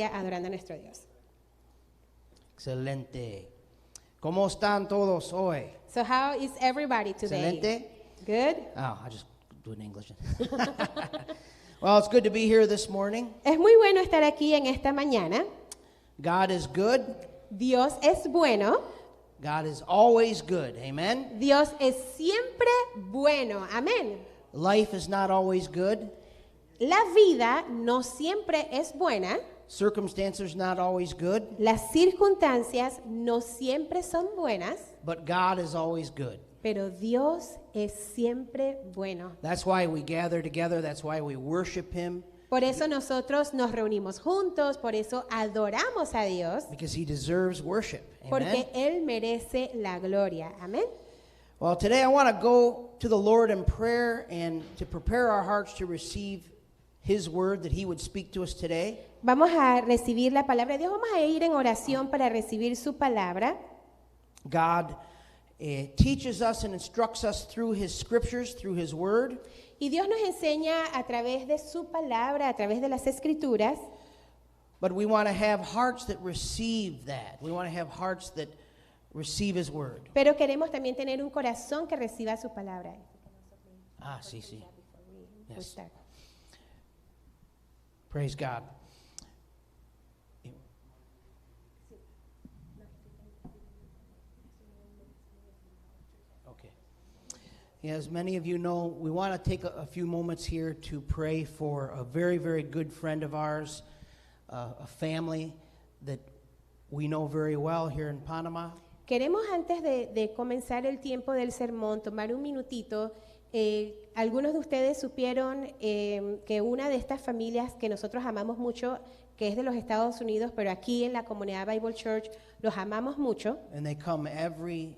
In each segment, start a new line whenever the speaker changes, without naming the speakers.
adorando a nuestro Dios.
Excelente. ¿Cómo están todos hoy?
So how is everybody today?
Excelente.
Good?
Oh, I'll just do it in English. Well, it's good to be here this morning.
Es muy bueno estar aquí en esta mañana.
God is good.
Dios es bueno.
God is always good. Amen.
Dios es siempre bueno. Amén.
Life is not always good.
La vida no siempre es buena.
Circumstances not always good.
Las circunstancias no siempre son buenas.
But God is always good.
Pero Dios es siempre bueno.
That's why we gather together. That's why we worship Him.
Por eso nosotros nos reunimos juntos, por eso adoramos a Dios,
Because He deserves worship.
porque
Amen.
Él merece la gloria. Amén.
Well, today I want to go to the Lord in prayer and to prepare our hearts to receive His word that He would speak to us today.
Vamos a recibir la palabra de Dios, vamos a ir en oración para recibir su palabra.
God teaches us and instructs us through His scriptures, through His word.
Y Dios nos enseña a través de su palabra, a través de las escrituras,
But we want to have hearts that receive that. We want to have hearts that receive His word.
pero queremos también tener un corazón que reciba su palabra.
Ah, sí, sí.
We
Yes.
start.
Praise God. Okay. As many of you know, we want to take a few moments here to pray for a very, very good friend of ours, a family that we know very well here in Panama.
Queremos antes de comenzar el tiempo del sermón tomar un minutito. Algunos de ustedes supieron que una de estas familias que nosotros amamos mucho, que es de los Estados Unidos, pero aquí en la comunidad Bible Church los amamos mucho,
And they come every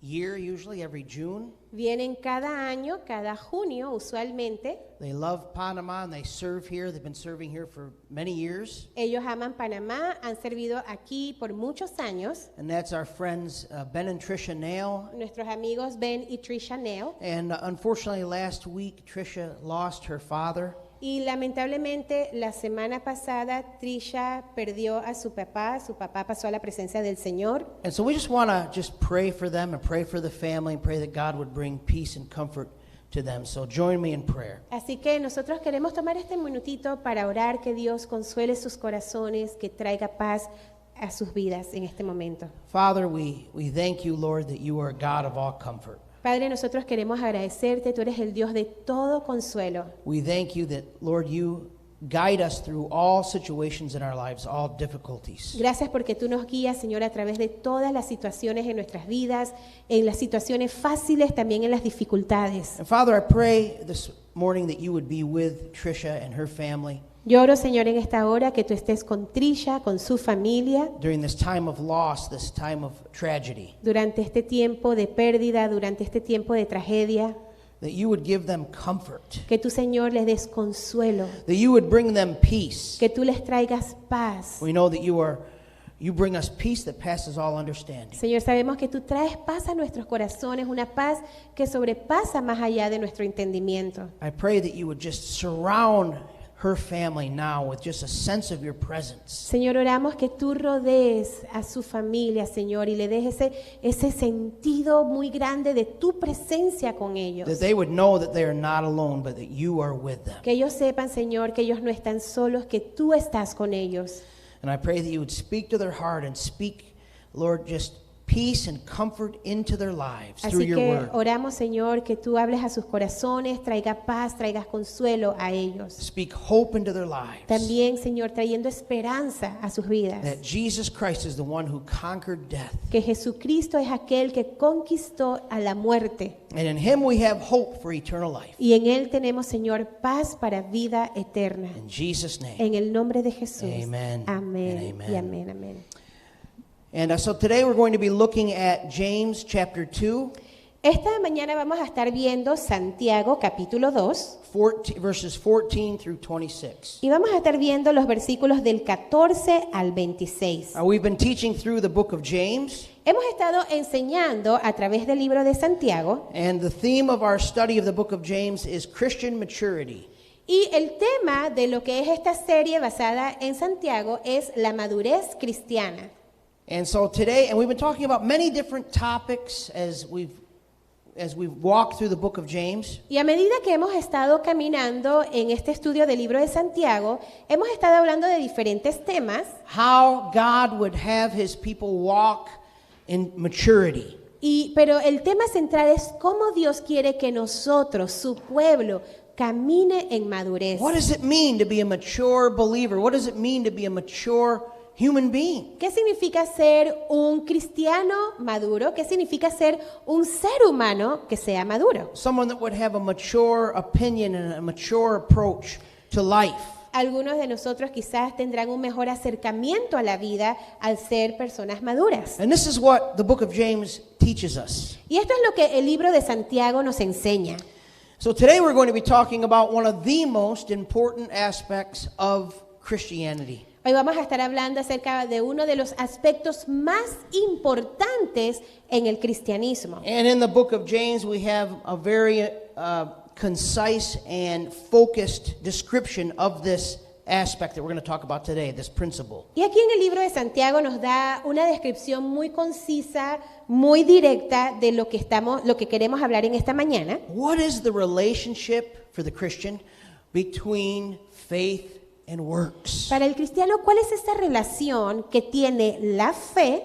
year, usually every June.
vienen cada año, cada junio usualmente.
They love Panama and they serve here. They've been serving here for many years.
Ellos aman Panamá, han servido aquí por muchos años.
And that's our friends Ben and Tricia Nail.
Nuestros amigos Ben y Trisha Neal.
And unfortunately, last week, Tricia lost her father.
Y lamentablemente la semana pasada Trisha perdió a su papá pasó a la presencia del Señor.
And so we just want to just pray for them and pray for the family and pray that God would bring peace and comfort to them. So join me in prayer.
Así que nosotros queremos tomar este minutito para orar que Dios consuele sus corazones, que traiga paz a sus vidas en este momento.
Father, we thank you, Lord, that you are a God of all comfort.
Padre, nosotros queremos agradecerte, tú eres el Dios de todo consuelo.
We thank you that, Lord, you guide us through all situations in our lives, all difficulties.
Gracias porque tú nos guías, Señor, a través de todas las situaciones en nuestras vidas, en las situaciones fáciles, también en las dificultades.
And Father, I pray this morning that you would be with Tricia and her family
Yo oro, Señor, en esta hora que tú estés con Trisha, con su familia,
during this time of loss, this time of tragedy,
durante este tiempo de pérdida, durante este tiempo de tragedia.
that you would give them comfort,
Que tú, Señor, les des consuelo,
that you would bring them peace.
que tú les traigas paz.
We know that you bring us peace that passes all understanding.
Señor, sabemos que tú traes paz a nuestros corazones, una paz que sobrepasa más allá de nuestro entendimiento.
I pray that you would just surround her family now with just a sense of your presence.
Señor, oramos que tú rodees a su familia, Señor, y le des ese sentido muy grande de tu presencia con ellos.
That they would know that they are not alone, but that you are with them.
Que ellos sepan, Señor, que ellos no están solos, que tú estás con ellos.
And I pray that you would speak to their heart and speak, Lord, just peace and comfort into their lives through
Así
your
que
word.
oramos, Señor, que tú hables a sus corazones, traiga paz, traigas consuelo a ellos.
Speak hope into their lives.
También, Señor, trayendo esperanza a sus vidas.
That Jesus Christ is the one who conquered death.
Que Jesucristo es aquel que conquistó a la muerte.
And in him we have hope for eternal life.
Y en Él tenemos, Señor, paz para vida eterna.
In Jesus' name.
En el nombre de Jesús.
Amen
Amén.
and amen.
Y amén, amén.
And so today we're going to be looking at James chapter 2,
Esta mañana vamos a estar viendo Santiago capítulo 2
verses 14 through 26.
y vamos a estar viendo los versículos del 14 al 26.
We've been teaching through the book of James,
Hemos estado enseñando a través del libro de Santiago
and the theme of our study of the book of James is Christian maturity.
Y el tema de lo que es esta serie basada en Santiago es la madurez cristiana.
And so today, and we've been talking about many different topics as we've walked through the book of James.
Y a medida que hemos estado caminando en este estudio del libro de Santiago, hemos estado hablando de diferentes temas.
How God would have his people walk in maturity.
Pero el tema central es cómo Dios quiere que nosotros, su pueblo, camine en madurez.
What does it mean to be a mature believer? What does it mean to be a mature human being?
¿Qué significa ser un cristiano maduro? ¿Qué significa ser un ser humano que sea maduro?
Someone that would have a mature opinion and a mature approach to life.
Algunos de nosotros quizás tendrán un mejor acercamiento a la vida al ser personas maduras.
And this is what the book of James teaches us.
Y esto es lo que el libro de Santiago nos enseña.
So today we're going to be talking about one of the most important aspects of Christianity.
Hoy vamos a estar hablando acerca de uno de los aspectos más importantes en el cristianismo.
And in the book of James we have a very concise and focused description of this aspect that we're going to talk about today, this principle.
Y aquí en el libro de Santiago nos da una descripción muy concisa, muy directa de lo que queremos hablar en esta mañana.
What is the relationship for the Christian between faith and works?
Para el cristiano, ¿cuál es esa relación que tiene la fe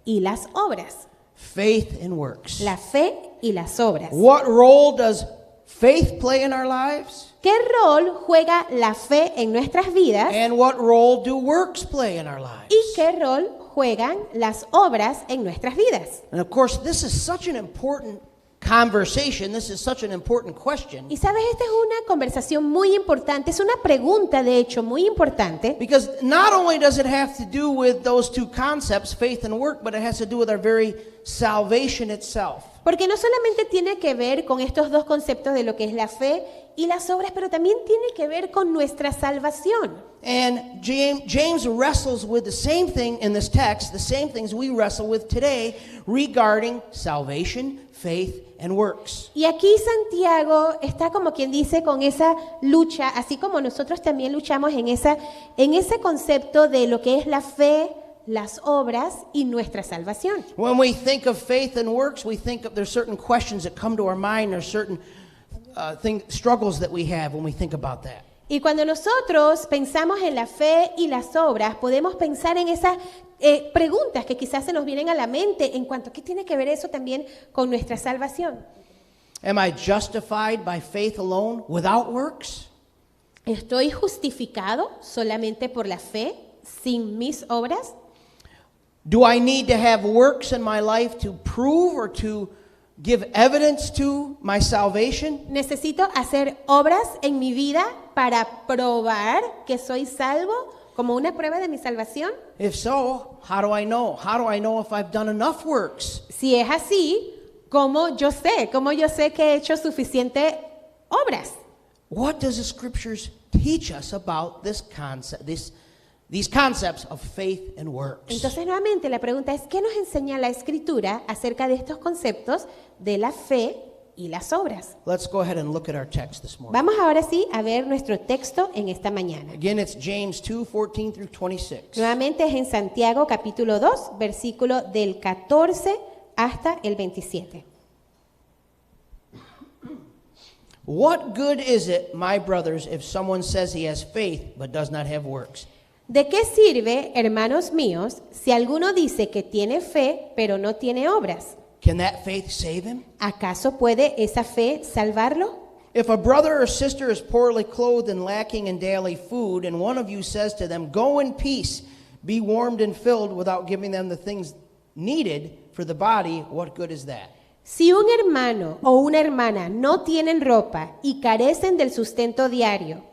y las obras?
Faith and works.
La fe y las obras.
What role does faith play in our lives?
¿Qué rol juega la fe en nuestras vidas?
And what role do works play in our lives?
¿Y qué rol juegan las obras en nuestras vidas?
And of course, this is such an important conversation. This is such an important question.
Y sabes, esta es una conversación muy importante, es una pregunta de hecho muy importante.
Because not only does it have to do with those two concepts, faith and work, but it has to do with our very salvation itself.
Porque no solamente tiene que ver con estos dos conceptos de lo que es la fe y las obras, pero también tiene que ver con nuestra salvación.
And James wrestles with the same thing in this text, the same things we wrestle with today regarding salvation, faith, and works.
Y aquí Santiago está como quien dice con esa lucha, así como nosotros también luchamos en ese concepto de lo que es la fe, las obras y nuestra salvación.
When we think of faith and works, we think of there's certain questions that come to our mind, there's certain struggles that we have when we think about that.
Y cuando nosotros pensamos en la fe y las obras, podemos pensar en esas preguntas que quizás se nos vienen a la mente en cuanto a qué tiene que ver eso también con nuestra salvación.
Am I justified by faith alone without works?
¿Estoy justificado solamente por la fe sin mis obras?
Do I need to have works in my life to prove or to give evidence to my salvation?
¿Necesito hacer obras en mi vida para probar que soy salvo como una prueba de mi salvación?
If so, how do I know? How do I know if I've done enough works?
Si es así, ¿cómo yo sé que he hecho suficientes obras?
What does the scriptures teach us about this concept, these concepts of faith and works?
Entonces, nuevamente, la pregunta es, ¿qué nos enseña la Escritura acerca de estos conceptos de la fe y las obras?
Let's go ahead and look at our text this morning.
Vamos ahora sí a ver nuestro texto en esta mañana.
Again, it's James 2:14 through 26.
Nuevamente es en Santiago capítulo 2, versículo del 14 hasta el 27.
What good is it, my brothers, if someone says he has faith but does not have works?
¿De qué sirve, hermanos míos, si alguno dice que tiene fe pero no tiene obras?
Can that faith save him?
¿Acaso puede esa fe salvarlo?
If a brother or sister is poorly clothed and lacking in daily food, and one of you says to them, "Go in peace, be warmed and filled," without giving them the things needed for the body, what good is that?
Si un hermano o una hermana no tienen ropa y carecen del sustento diario,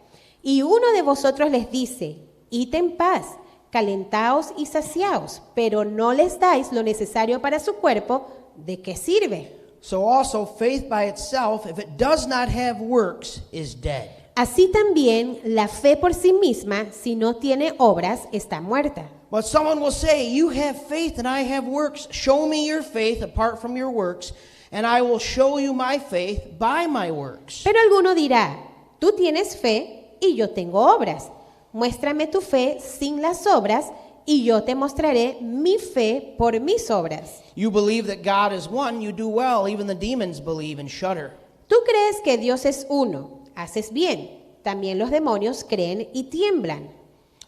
y uno de vosotros les dice, id en paz, calentaos y saciaos, pero no les dais lo necesario para su cuerpo, ¿de qué sirve?
So also faith by itself, if it does not have works, is dead.
Así también la fe por sí misma, si no tiene obras, está muerta.
But someone will say, "You have faith and I have works. Show me your faith apart from your works, and I will show you my faith by my works."
Pero alguno dirá, tú tienes fe y yo tengo obras. Muéstrame tu fe sin las obras y yo te mostraré mi fe por mis obras.
You believe that God is one, you do well. Even the demons believe and shudder.
Tú crees que Dios es uno, haces bien. También los demonios creen y tiemblan.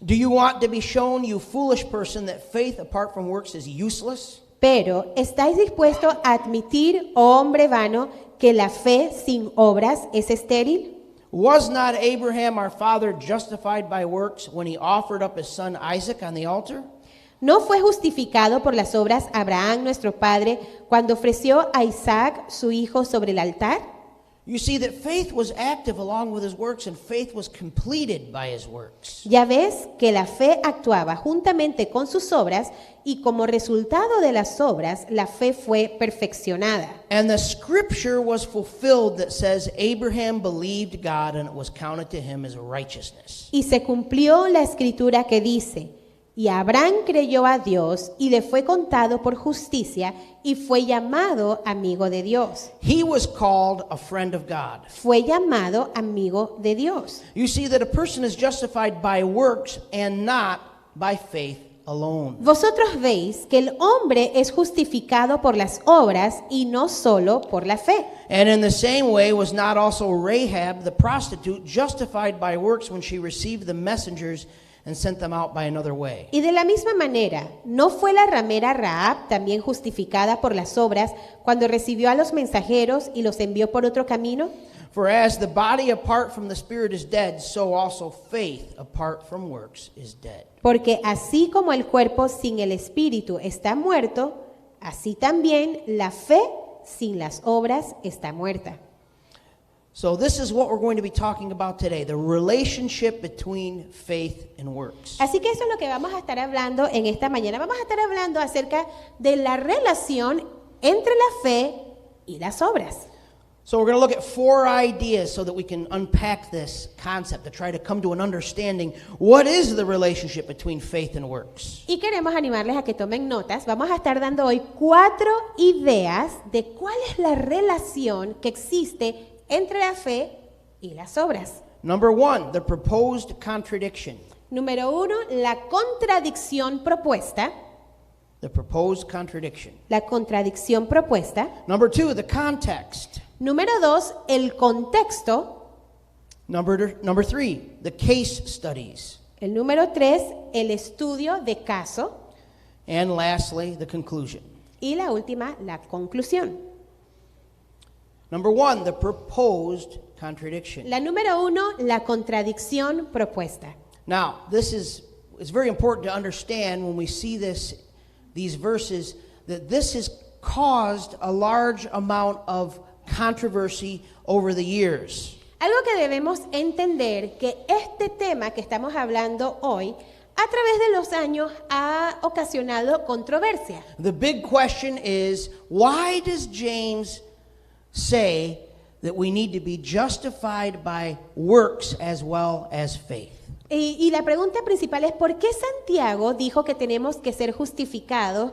Do you want to be shown, you foolish person, that faith apart from works is useless?
Pero, ¿estáis dispuestos a admitir, oh hombre vano, que la fe sin obras es estéril?
Was not Abraham our father justified by works when he offered up his son Isaac on the altar?
¿No fue justificado por las obras Abraham, nuestro padre, cuando ofreció a Isaac, su hijo, sobre el altar?
You see that faith was active along with his works, and faith was completed by his works.
Ya ves que la fe actuaba juntamente con sus obras y como resultado de las obras, la fe fue perfeccionada.
And the scripture was fulfilled that says Abraham believed God and it was counted to him as righteousness.
Y se cumplió la escritura que dice, y Abraham creyó a Dios y le fue contado por justicia y fue llamado amigo de Dios.
He was called a friend of God.
Fue llamado amigo de Dios.
You see that a person is justified by works and not by faith alone.
Vosotros veis que el hombre es justificado por las obras y no solo por la fe.
And in the same way was not also Rahab the prostitute justified by works when she received the messengers and sent them out by another way.
Y de la misma manera, ¿no fue la ramera Rahab también justificada por las obras cuando recibió a los mensajeros y los envió por otro camino?
For as the body apart from the spirit is dead, so also faith apart from works is dead.
Porque así como el cuerpo sin el espíritu está muerto, así también la fe sin las obras está muerta.
So this is what we're going to be talking about today, the relationship between faith and works.
Así que eso es lo que vamos a estar hablando en esta mañana. Vamos a estar hablando acerca de la relación entre la fe y las obras.
So we're going to look at 4 ideas so that we can unpack this concept to try to come to an understanding. What is the relationship between faith and works?
Y queremos animarles a que tomen notas. Vamos a estar dando hoy 4 ideas de cuál es la relación que existe entre la fe y las obras.
Number 1, the proposed contradiction.
Número 1, la contradicción propuesta.
The proposed contradiction.
La contradicción propuesta.
Number 2, the context.
Número 2, el contexto.
Number 3, the case studies.
El número 3, el estudio de caso.
And lastly, the conclusion.
Y la última, la conclusión.
Number 1, the proposed contradiction.
La número 1, la contradicción propuesta.
Now, it's very important to understand when we see these verses, that this has caused a large amount of controversy over the years.
Algo que debemos entender que este tema que estamos hablando hoy, a través de los años ha ocasionado controversia.
The big question is, why does James say that we need to be justified by works as well as faith?
Y la pregunta principal es, ¿por qué Santiago dijo que tenemos que ser justificados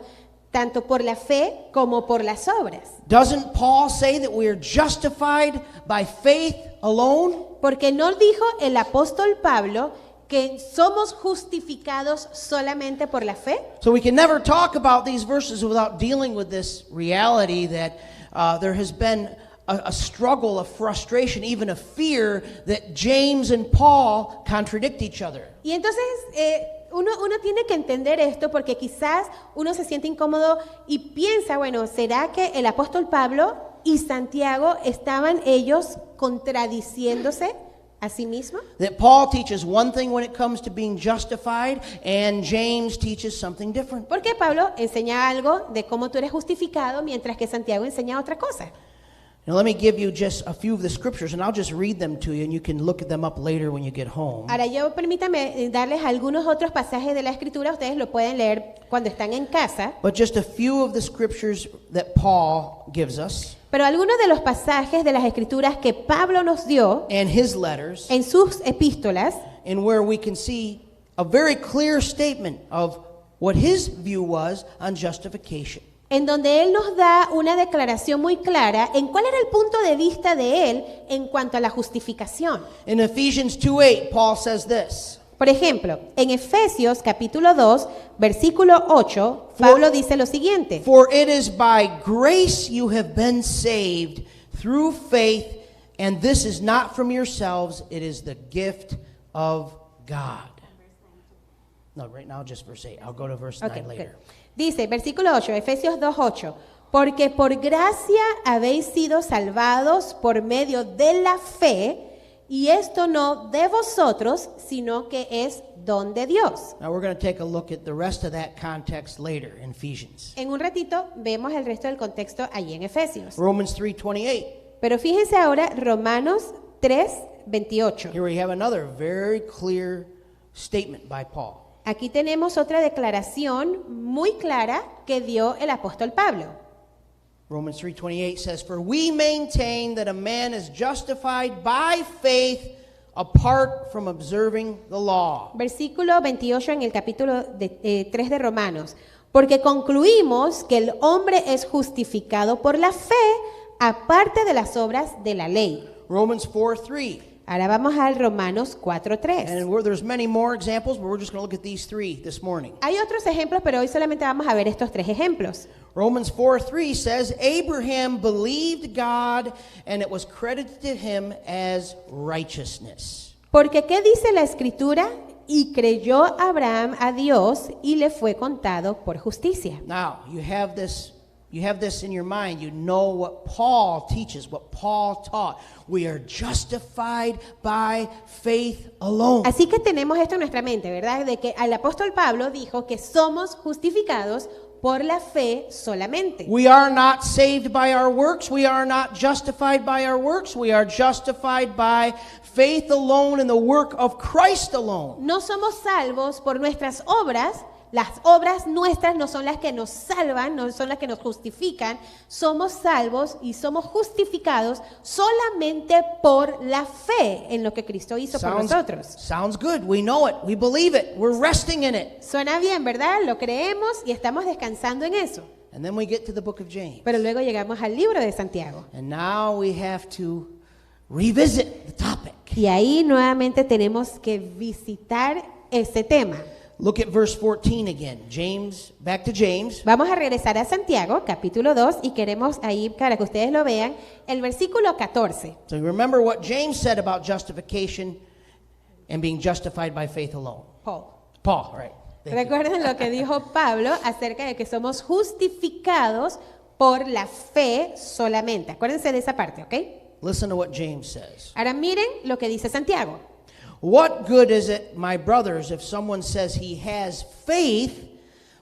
tanto por la fe como por las obras?
Doesn't Paul say that we are justified by faith alone?
Porque no dijo el apóstol Pablo que somos justificados solamente por la fe.
So we can never talk about these verses without dealing with this reality that there has been a struggle, a frustration, even a fear that James and Paul contradict each other.
Y entonces uno tiene que entender esto porque quizás uno se siente incómodo y piensa, bueno, ¿será que el apóstol Pablo y Santiago estaban ellos contradiciéndose a sí mismos?
That Paul teaches one thing when it comes to being justified, and James teaches something different.
Porque Pablo enseña algo de cómo tú eres justificado, mientras que Santiago enseña otra cosa.
Now let me give you just a few of the scriptures, and I'll just read them to you, and you can look them up later when you get home.
Ahora permítame darles algunos otros pasajes de la Escritura, ustedes lo pueden leer cuando están en casa.
But just a few of the scriptures that Paul gives us.
Pero algunos de los pasajes de las Escrituras que Pablo nos dio
And his letters,
en sus epístolas,
and where we can see a very clear statement of what his view was on justification.
en donde él nos da una declaración muy clara en cuál era el punto de vista de él en cuanto a la justificación.
In Ephesians 2:8, Paul says this.
Por ejemplo, en Efesios capítulo 2, versículo 8, Pablo dice lo siguiente:
For it is by grace you have been saved through faith, and this is not from yourselves, it is the gift of God. No, right now just verse 8. I'll go to verse 9
Ok,
later.
good. Dice, versículo 8, Efesios 2:8, porque por gracia habéis sido salvados por medio de la fe, y esto no de vosotros, sino que es don de Dios.
Now we're going to take a look at the rest of that context later in Ephesians.
En un ratito vemos el resto del contexto allí en Efesios.
Romans 3:28.
Pero fíjense ahora Romanos 3:28.
Here we have another very clear statement by Paul.
Aquí tenemos otra declaración muy clara que dio el apóstol Pablo.
Romans 3:28 says, For we maintain that a man is justified by faith apart from observing the law.
Versículo 28 en el capítulo 3 de Romanos. Porque concluimos que el hombre es justificado por la fe aparte de las obras de la ley.
Romans 4:3.
Ahora vamos al Romanos 4:3.
And there's many more examples, but we're just going to look at these three this morning.
Hay otros ejemplos, pero hoy solamente vamos a ver estos tres ejemplos.
Romans 4:3 says, Abraham believed God, and it was credited to him as righteousness.
Porque ¿qué dice la Escritura? Y creyó Abraham a Dios y le fue contado por justicia.
Now, you have this in your mind. You know what Paul teaches, what Paul taught. We are justified by faith alone.
Así que tenemos esto en nuestra mente, ¿verdad? De que el apóstol Pablo dijo que somos justificados por la fe solamente.
We are not saved by our works. We are not justified by our works. We are justified by faith alone in the work of Christ alone.
No somos salvos por nuestras obras. Las obras nuestras no son las que nos salvan, no son las que nos justifican. Somos salvos y somos justificados solamente por la fe en lo que Cristo hizo por nosotros.
Sounds good. We know it. We believe it. We're resting in it.
Suena bien, ¿verdad? Lo creemos y estamos descansando en eso.
And then we get to the book of James.
Pero luego llegamos al libro de Santiago.
And now we have to revisit the topic.
Y ahí nuevamente tenemos que visitar ese tema.
Look at verse 14 again. James, back to James.
Vamos a regresar a Santiago, capítulo 2, y queremos ahí, para que ustedes lo vean, el versículo 14.
So remember what James said about justification and being justified by faith alone. Paul, right. Thank you.
Recuerden lo que dijo Pablo acerca de que somos justificados por la fe solamente. Acuérdense de esa parte, ¿ok?
Listen to what James says.
Ahora miren lo que dice Santiago.
What good is it, my brothers, if someone says he has faith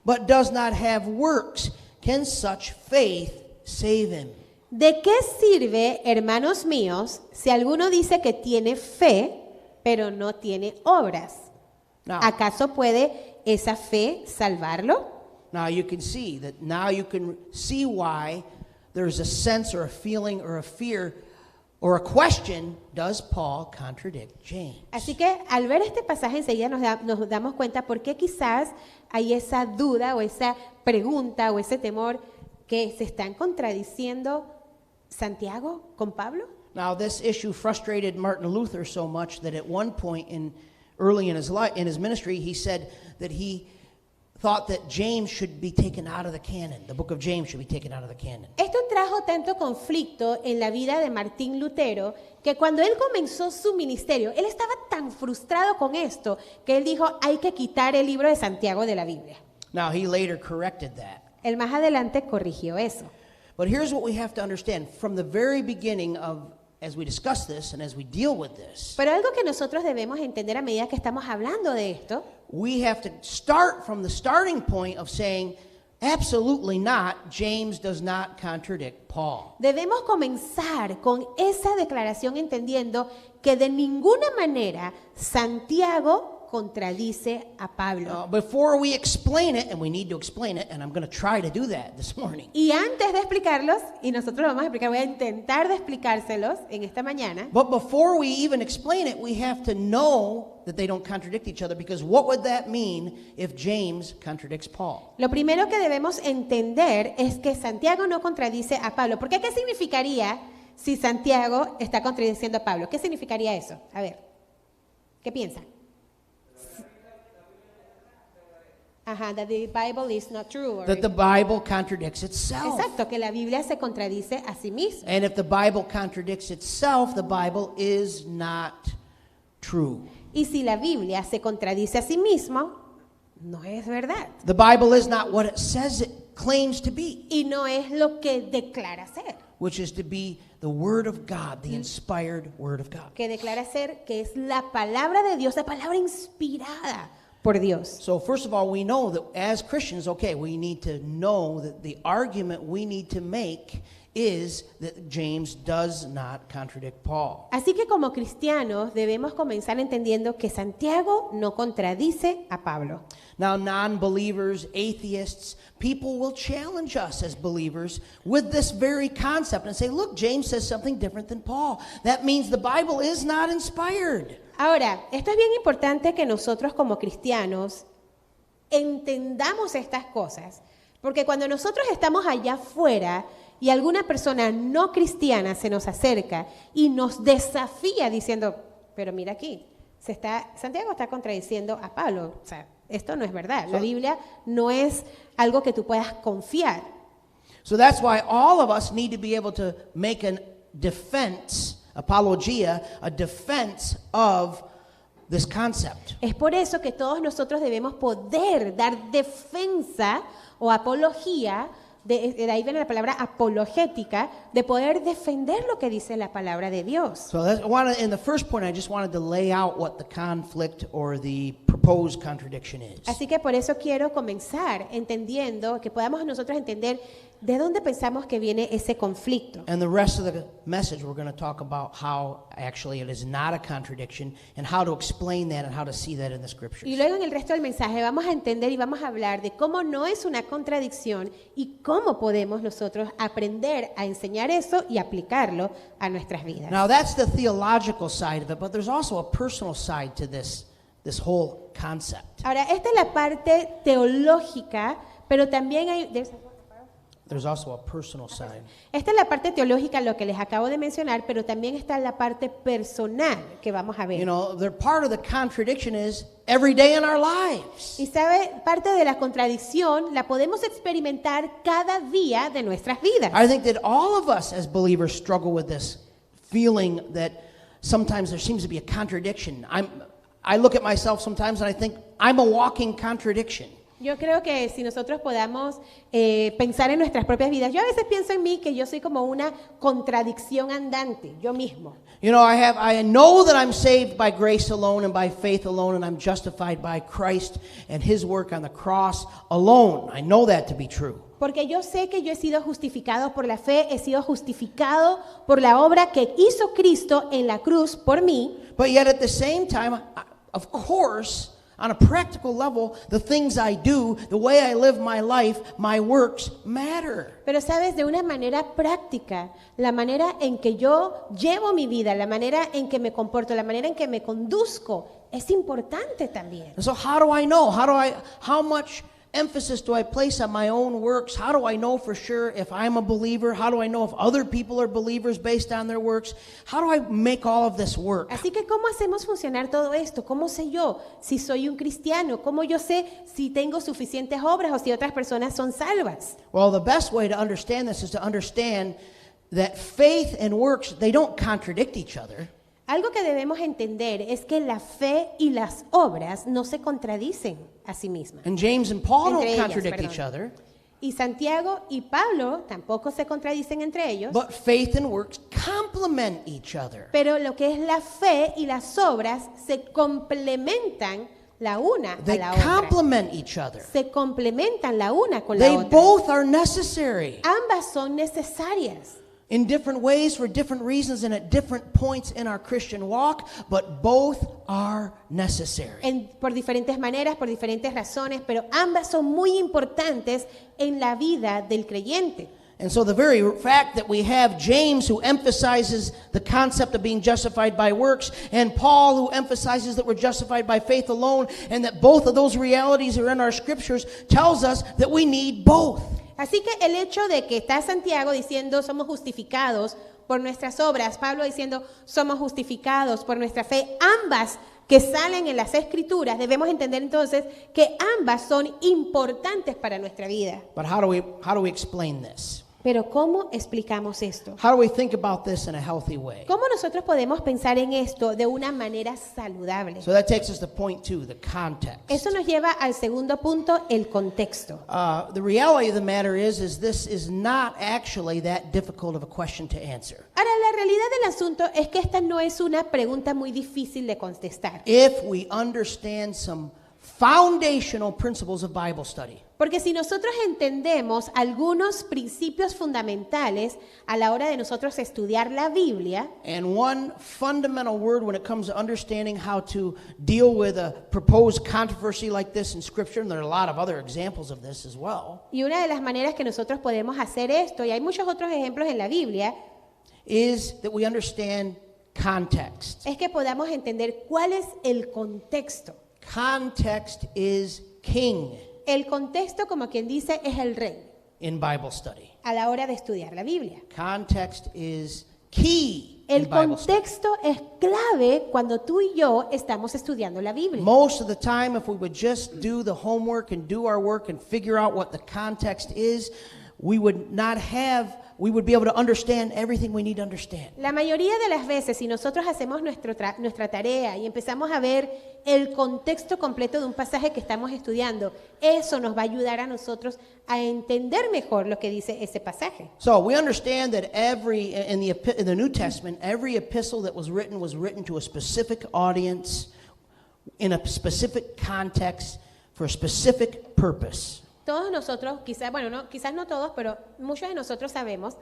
but does not have works? Can such faith save him?
¿De qué sirve, hermanos míos, si alguno dice que tiene fe, pero no tiene obras?
Now,
¿Acaso puede esa fe salvarlo?
now you can see why there's a sense or a feeling or a fear or a question, does Paul contradict James?
Así que al ver este pasaje enseguida nos damos cuenta por qué quizás hay esa duda o esa pregunta o ese temor que se están contradiciendo Santiago con Pablo.
Now this issue frustrated Martin Luther so much that at one point early in his life, in his ministry, he said that he thought that James should be taken out of the canon. The book of James should be taken out of the canon.
Esto trajo tanto conflicto en la vida de Martín Lutero que cuando él comenzó su ministerio, él estaba tan frustrado con esto que él dijo, hay que quitar el libro de Santiago de la Biblia.
Now he later corrected that.
Él más adelante corrigió eso.
But here's what we have to understand. From the very beginning as we discuss this and as we deal with this,
Pero algo que nosotros debemos entender a medida que estamos hablando de esto,
we have to start from the starting point of saying, absolutely not, James does not contradict Paul.
debemos comenzar con esa declaración entendiendo que de ninguna manera Santiago contradice a Pablo.
Before we explain it, and we need to explain it, and I'm going to try to do that this morning.
Y antes de explicarlos, y nosotros vamos a explicar, voy a intentar de explicárselos en esta mañana.
But before we even explain it, we have to know that they don't contradict each other, because what would that mean if James contradicts Paul?
Lo primero que debemos entender es que Santiago no contradice a Pablo. ¿Por qué? ¿Qué significaría si Santiago está contradiciendo a Pablo? ¿Qué significaría eso? A ver, ¿qué piensan? Ajá, that the Bible is not true.
That the Bible contradicts itself.
Exacto, que la Biblia se contradice a sí misma.
And if the Bible contradicts itself, the Bible is not true.
Y si la Biblia se contradice a sí misma, no es verdad.
The Bible is not what it says it claims to be,
Y no es lo que declara ser.
which is to be the Word of God, the inspired Word of God.
Que declara ser que es la palabra de Dios, la palabra inspirada por Dios.
So first of all, we know that as Christians, okay, we need to know that the argument we need to make is that James does not contradict Paul.
Así que como cristianos debemos comenzar entendiendo que Santiago no contradice a Pablo.
Now, non-believers, atheists, people will challenge us as believers with this very concept and say, look, James says something different than Paul. That means the Bible is not inspired.
Ahora, esto es bien importante que nosotros como cristianos entendamos estas cosas, porque cuando nosotros estamos allá afuera y alguna persona no cristiana se nos acerca y nos desafía diciendo, pero mira aquí, Santiago está contradiciendo a Pablo, o sea, esto no es verdad, la Biblia no es algo que tú puedas confiar.
So that's why all of us need to be able to make a defense, apologia, a defense of this concept.
Es por eso que todos nosotros debemos poder dar defensa o apología, de ahí viene la palabra apologética, de poder defender lo que dice la palabra de Dios.
So in the first point, I just wanted to lay out what the conflict or the proposed contradiction is.
Así que por eso quiero comenzar entendiendo, que podamos nosotros entender de dónde pensamos que viene ese conflicto.
And the rest of the message, we're going to talk about how actually it is not a contradiction and how to explain that and how to see that in the scriptures.
Y luego en el resto del mensaje vamos a entender y vamos a hablar de cómo no es una contradicción y cómo podemos nosotros aprender a enseñar eso y aplicarlo a nuestras vidas.
Now that's the theological side of it, but there's also a personal side to this whole concept.
Ahora, esta es la parte teológica, pero también hay...
There's also a personal side.
Esta es la parte teológica, lo que les acabo de mencionar, pero también está la parte personal que vamos a ver.
You know, part of the contradiction is every day in our lives.
Y sabe, parte de la contradicción la podemos experimentar cada día de nuestras vidas.
I think that all of us as believers struggle with this feeling that sometimes there seems to be a contradiction. I look at myself sometimes and I think I'm a walking contradiction.
Yo creo que si nosotros podamos pensar en nuestras propias vidas, yo a veces pienso en mí que yo soy como una contradicción andante, yo mismo.
You know, I know that I'm saved by grace alone and by faith alone, and I'm justified by Christ and His work on the cross alone. I know that to be true.
Porque yo sé que yo he sido justificado por la fe, he sido justificado por la obra que hizo Cristo en la cruz por mí.
But yet at the same time, of course, on a practical level, the things I do, the way I live my life, my works matter.
Pero sabes, de una manera práctica, la manera en que yo llevo mi vida, la manera en que me comporto, la manera en que me conduzco, es importante también.
And so how do I know? How much emphasis do I place on my own works? How do I know for sure if I'm a believer? How do I know if other people are believers based on their works? How do I make all of this work?
Así que, ¿cómo hacemos funcionar todo esto? ¿Cómo sé yo si soy un cristiano? ¿Cómo yo sé si tengo suficientes obras o si otras personas son salvas?
Well, the best way to understand this is to understand that faith and works, they don't contradict each other.
Algo que debemos entender es que la fe y las obras no se contradicen a sí mismas.
And James and Paul
Entre
don't
ellas,
contradict
perdón.
each other.
Y Santiago y Pablo tampoco se contradicen entre ellos.
But faith and works complement each other.
Pero lo que es la fe y las obras se complementan la una
They
a la otra.
complement each other.
Se complementan la una con la
They
otra.
both are necessary.
Ambas son necesarias.
in different ways for different reasons and at different points in our Christian walk, but both are necessary.
Por diferentes maneras, por diferentes razones, pero ambas son muy importantes en la vida del creyente.
And so the very fact that we have James who emphasizes the concept of being justified by works, and Paul who emphasizes that we're justified by faith alone, and that both of those realities are in our scriptures, tells us that we need both.
Así que el hecho de que está Santiago diciendo somos justificados por nuestras obras, Pablo diciendo somos justificados por nuestra fe, ambas que salen en las Escrituras, debemos entender entonces que ambas son importantes para nuestra vida.
But how do we explain this?
Pero ¿cómo explicamos esto?
How do we think about this in a healthy way?
¿Cómo nosotros podemos pensar en esto de una manera saludable?
So that takes us to point 2, the context.
Eso nos lleva al segundo punto, el contexto.
The reality of the matter is this is not actually that difficult of a question to answer.
Ahora, la realidad del asunto es que esta no es una pregunta muy difícil de contestar.
If we understand some foundational principles of Bible study.
Porque si nosotros entendemos algunos principios fundamentales a la hora de nosotros estudiar la Biblia,
And one fundamental word when it comes to understanding how to deal with a proposed controversy like this in Scripture, and there are a lot of other examples of this as well,
y una de las maneras que nosotros podemos hacer esto, y hay muchos otros ejemplos en la Biblia,
is that we understand context.
es que podamos entender cuál es el contexto.
Context is king
El contexto, como quien dice, es el rey
in Bible study.
a la hora de estudiar la Biblia.
Context is key in
El
Bible study.
contexto es clave cuando tú y yo estamos estudiando la Biblia.
Most of the time, if we would just do the homework and do our work and figure out what the context is, we would be able to understand everything we need to understand.
La mayoría de las veces, si nosotros hacemos nuestra tarea y empezamos a ver el contexto completo de un pasaje que estamos estudiando, eso nos va a ayudar a nosotros a entender mejor lo que dice ese pasaje.
So we understand that in the New Testament, every epistle that was written to a specific audience, in a specific context, for a specific purpose.
Todos nosotros, quizás no todos, pero muchos de nosotros sabemos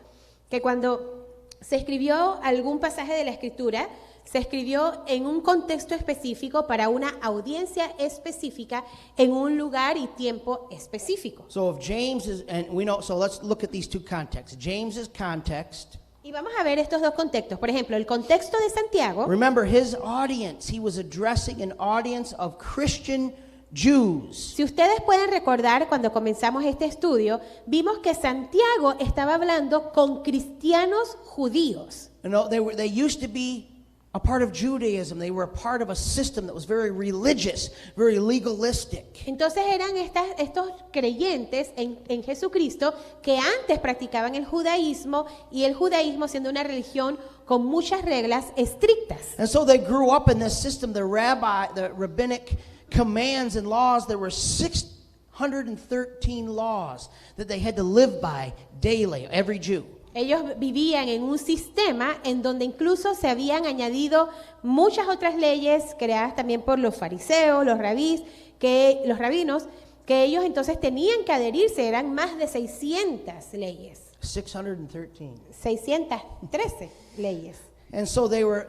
que cuando se escribió algún pasaje de la Escritura, se escribió en un contexto específico para una audiencia específica en un lugar y tiempo específico.
So if James is, and we know, so let's look at these two contexts. James's context.
Y vamos a ver estos dos contextos. Por ejemplo, el contexto de Santiago.
Remember his audience. He was addressing an audience of Christian Jews.
Si ustedes pueden recordar, cuando comenzamos este estudio, vimos que Santiago estaba hablando con cristianos judíos.
You know, they used to be a part of Judaism. They were a part of a system that was very religious, very legalistic.
Entonces eran estos creyentes en Jesucristo que antes practicaban el judaísmo, y el judaísmo siendo una religión con muchas reglas estrictas.
And so they grew up in this system, the rabbinic commands and laws. There were 613 laws that they had to live by daily, every Jew.
Ellos vivían en un sistema en donde incluso se habían añadido muchas otras leyes creadas también por los fariseos, los rabinos, que ellos entonces tenían que adherirse. Eran más de 600 leyes.
613.
613 leyes.
And so they were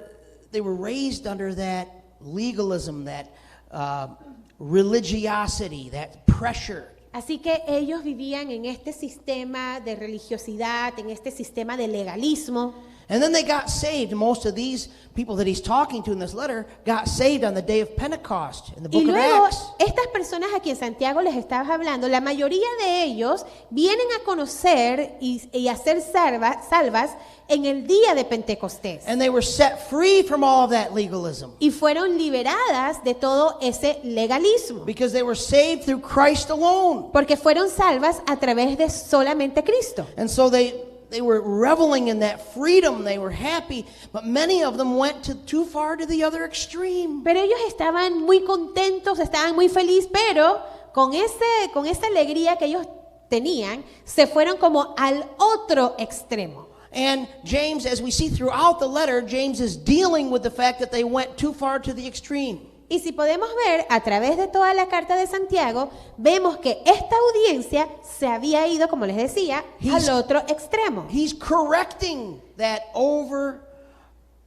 raised under that legalism, that religiosity, that pressure.
Así que ellos vivían en este sistema de religiosidad, en este sistema de legalismo.
And then they got saved. Most of these people that he's talking to in this letter got saved on the day of Pentecost in the book
Y
of
luego,
Acts.
estas personas a quien Santiago les estaba hablando, la mayoría de ellos vienen a conocer y a ser salvas en el día de Pentecostés.
And they were set free from all of that legalism
Y fueron liberadas de todo ese legalismo.
because they were saved through Christ alone.
Porque fueron salvas a través de solamente Cristo.
And so they were reveling in that freedom. They were happy, but many of them went too far to the other extreme.
Pero ellos estaban muy contentos, estaban muy felices, pero con esa alegría que ellos tenían, se fueron como al otro extremo.
And James, as we see throughout the letter, James is dealing with the fact that they went too far to the extreme.
Y si podemos ver a través de toda la carta de Santiago, vemos que esta audiencia se había ido, como les decía,
He's-
al otro extremo.
He's correcting that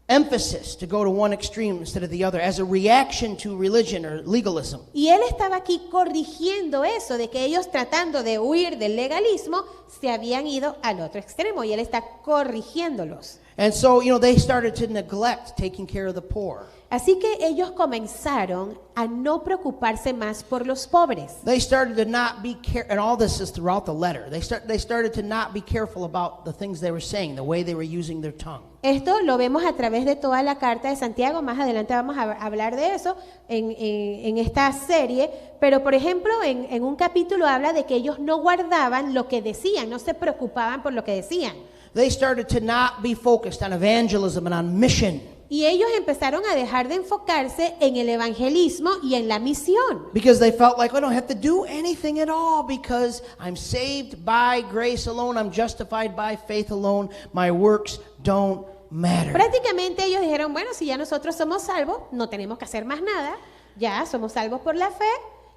over-emphasis to go to one extreme instead of the other as a reaction to religion or legalism.
Y él estaba aquí corrigiendo eso, de que ellos tratando de huir del legalismo, se habían ido al otro extremo, y él está corrigiéndolos.
And so, they started to neglect taking care of the poor.
Así que ellos comenzaron a no preocuparse más por los pobres.
They started to not be careful, and all this is throughout the letter. They started to not be careful about the things they were saying, the way they were using their tongue.
Esto lo vemos a través de toda la carta de Santiago. Más adelante vamos a hablar de eso en esta serie. Pero, por ejemplo, en un capítulo habla de que ellos no guardaban lo que decían, no se preocupaban por lo que decían.
They started to not be focused on evangelism and on mission.
Y ellos empezaron a dejar de enfocarse en el evangelismo y en la misión.
Because they felt like, I don't have to do anything at all because I'm saved by grace alone. I'm justified by faith alone. My works don't matter.
Prácticamente ellos dijeron, bueno, si ya nosotros somos salvos, no tenemos que hacer más nada. Ya somos salvos por la fe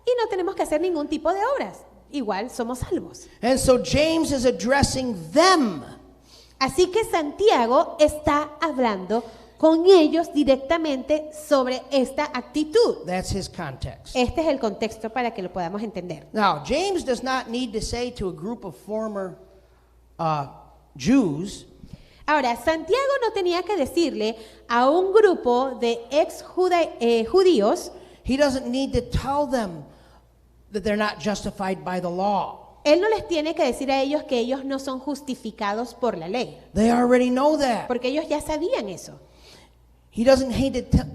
y no tenemos que hacer ningún tipo de obras. Igual somos salvos.
And so James is addressing them.
Así que Santiago está hablando con ellos directamente sobre esta actitud.
That's his context.
Este es el contexto para que lo podamos entender.
Now, James does not need to say to a group of former Jews,
Ahora, Santiago no tenía que decirle a un grupo de judíos,
he doesn't need to tell them that they're not justified by the law.
él no les tiene que decir a ellos que ellos no son justificados por la ley,
They already know that.
porque ellos ya sabían eso.
He doesn't need to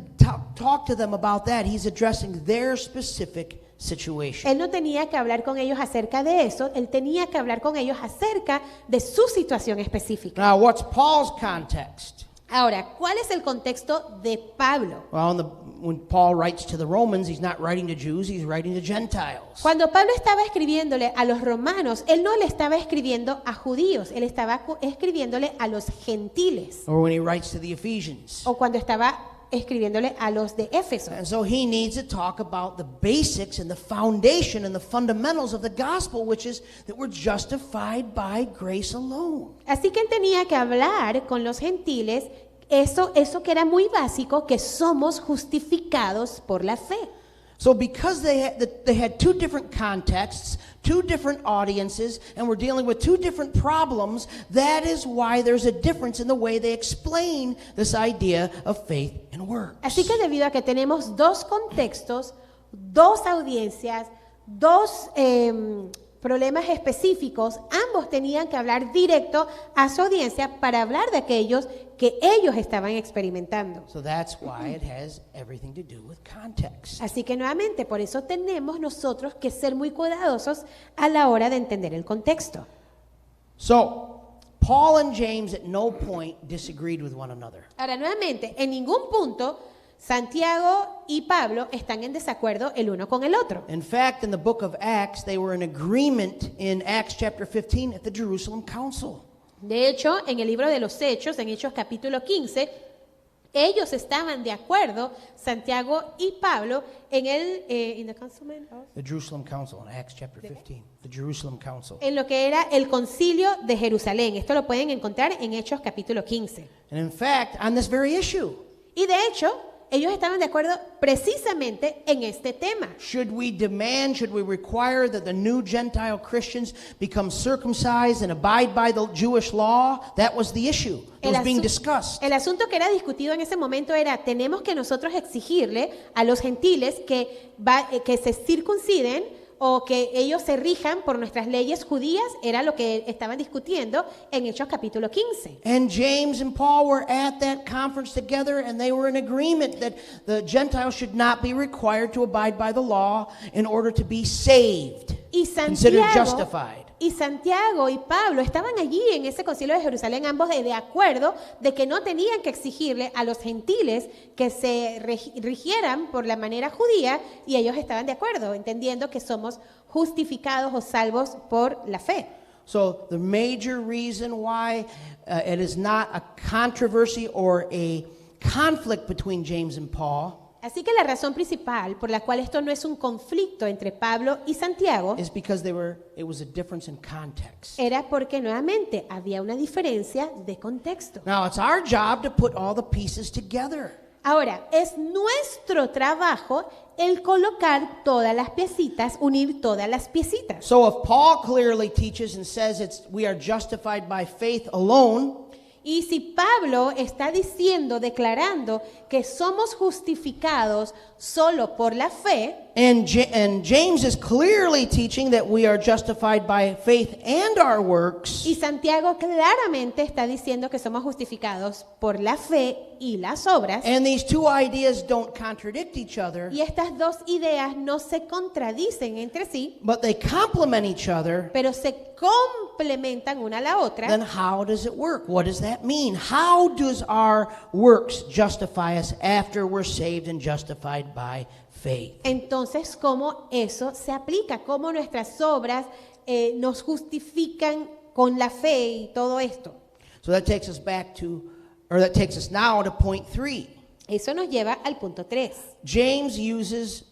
talk to them about that. He's addressing their specific situation.
Él no tenía que hablar con ellos acerca de eso, él tenía que hablar con ellos acerca de su situación específica.
Now, what's Paul's context?
Ahora, ¿cuál es el contexto de Pablo?
Well, when Paul writes to the Romans, he's not writing to Jews, he's writing to Gentiles.
Cuando Pablo estaba escribiéndole a los romanos, él no le estaba escribiendo a judíos, él estaba escribiéndole a los gentiles.
Or when he writes to the Ephesians.
O cuando estaba escribiéndole a los de Éfeso.
And so he needs to talk about the basics and the foundation and the fundamentals of the gospel, which is that we're justified by grace alone.
Así que él tenía que hablar con los gentiles eso que era muy básico, que somos justificados por la fe.
So because they had two different contexts, two different audiences, and we're dealing with two different problems, that is why there's a difference in the way they explain this idea of faith and works.
Así que debido a que tenemos dos contextos, dos audiencias, dos problemas específicos, ambos tenían que hablar directo a su audiencia para hablar de aquellos que ellos estaban experimentando.
So that's why it has everything to do with context.
Así que nuevamente, por eso tenemos nosotros que ser muy cuidadosos a la hora de entender el contexto.
So, Paul and James at no point disagreed with one another.
Ahora, nuevamente, en ningún punto Santiago y Pablo están en desacuerdo el uno con el otro.
In fact, in the book of Acts, they were in agreement in Acts chapter 15 at the Jerusalem Council.
De hecho, en el libro de los Hechos, en Hechos capítulo 15, ellos estaban de acuerdo, Santiago y Pablo, en
The Jerusalem Council in Acts chapter 15. The Jerusalem Council.
en lo que era el concilio de Jerusalén. Esto lo pueden encontrar en Hechos capítulo 15.
And in fact, on this very issue,
Y de hecho, ellos estaban de acuerdo precisamente en este tema.
should we require that the new Gentile Christians become circumcised and abide by the Jewish law? That was the issue that was being discussed.
El asunto que era discutido en ese momento era, tenemos que nosotros exigirle a los gentiles que se circunciden o que ellos se rijan por nuestras leyes judías, era lo que estaban discutiendo en Hechos capítulo 15.
And James and Paul were at that conference together, and they were in agreement that the Gentiles should not be required to abide by the law in order to be saved, considered justified.
Y Santiago y Pablo estaban allí en ese concilio de Jerusalén, ambos de acuerdo de que no tenían que exigirle a los gentiles que se rigieran por la manera judía, y ellos estaban de acuerdo, entendiendo que somos justificados o salvos por la fe.
So the major reason why it is not a controversy or a conflict between James and Paul
Así que la razón principal por la cual esto no es un conflicto entre Pablo y Santiago
is because it was a difference in context.
era porque nuevamente había una diferencia de contexto.
Now, it's our job to put all the pieces together.
Ahora, es nuestro trabajo el colocar todas las piecitas, unir todas las piecitas.
So if Paul clearly teaches and says we are justified by faith alone,
Y si Pablo está diciendo, declarando que somos justificados solo por la fe,
and James is clearly teaching that we are justified by faith and our works,
y Santiago claramente está diciendo que somos justificados por la fe y las obras,
and these two ideas don't contradict each other,
y estas dos ideas no se contradicen entre sí,
but they complement each other,
pero se complementan una a la otra.
then how does it work? What does that mean? How does our works justify us after we're saved and justified by faith?
Entonces, ¿cómo eso se aplica? ¿Cómo nuestras obras nos justifican con la fe y todo esto?
So that takes us now to point 3.
Eso nos lleva al punto 3.
James uses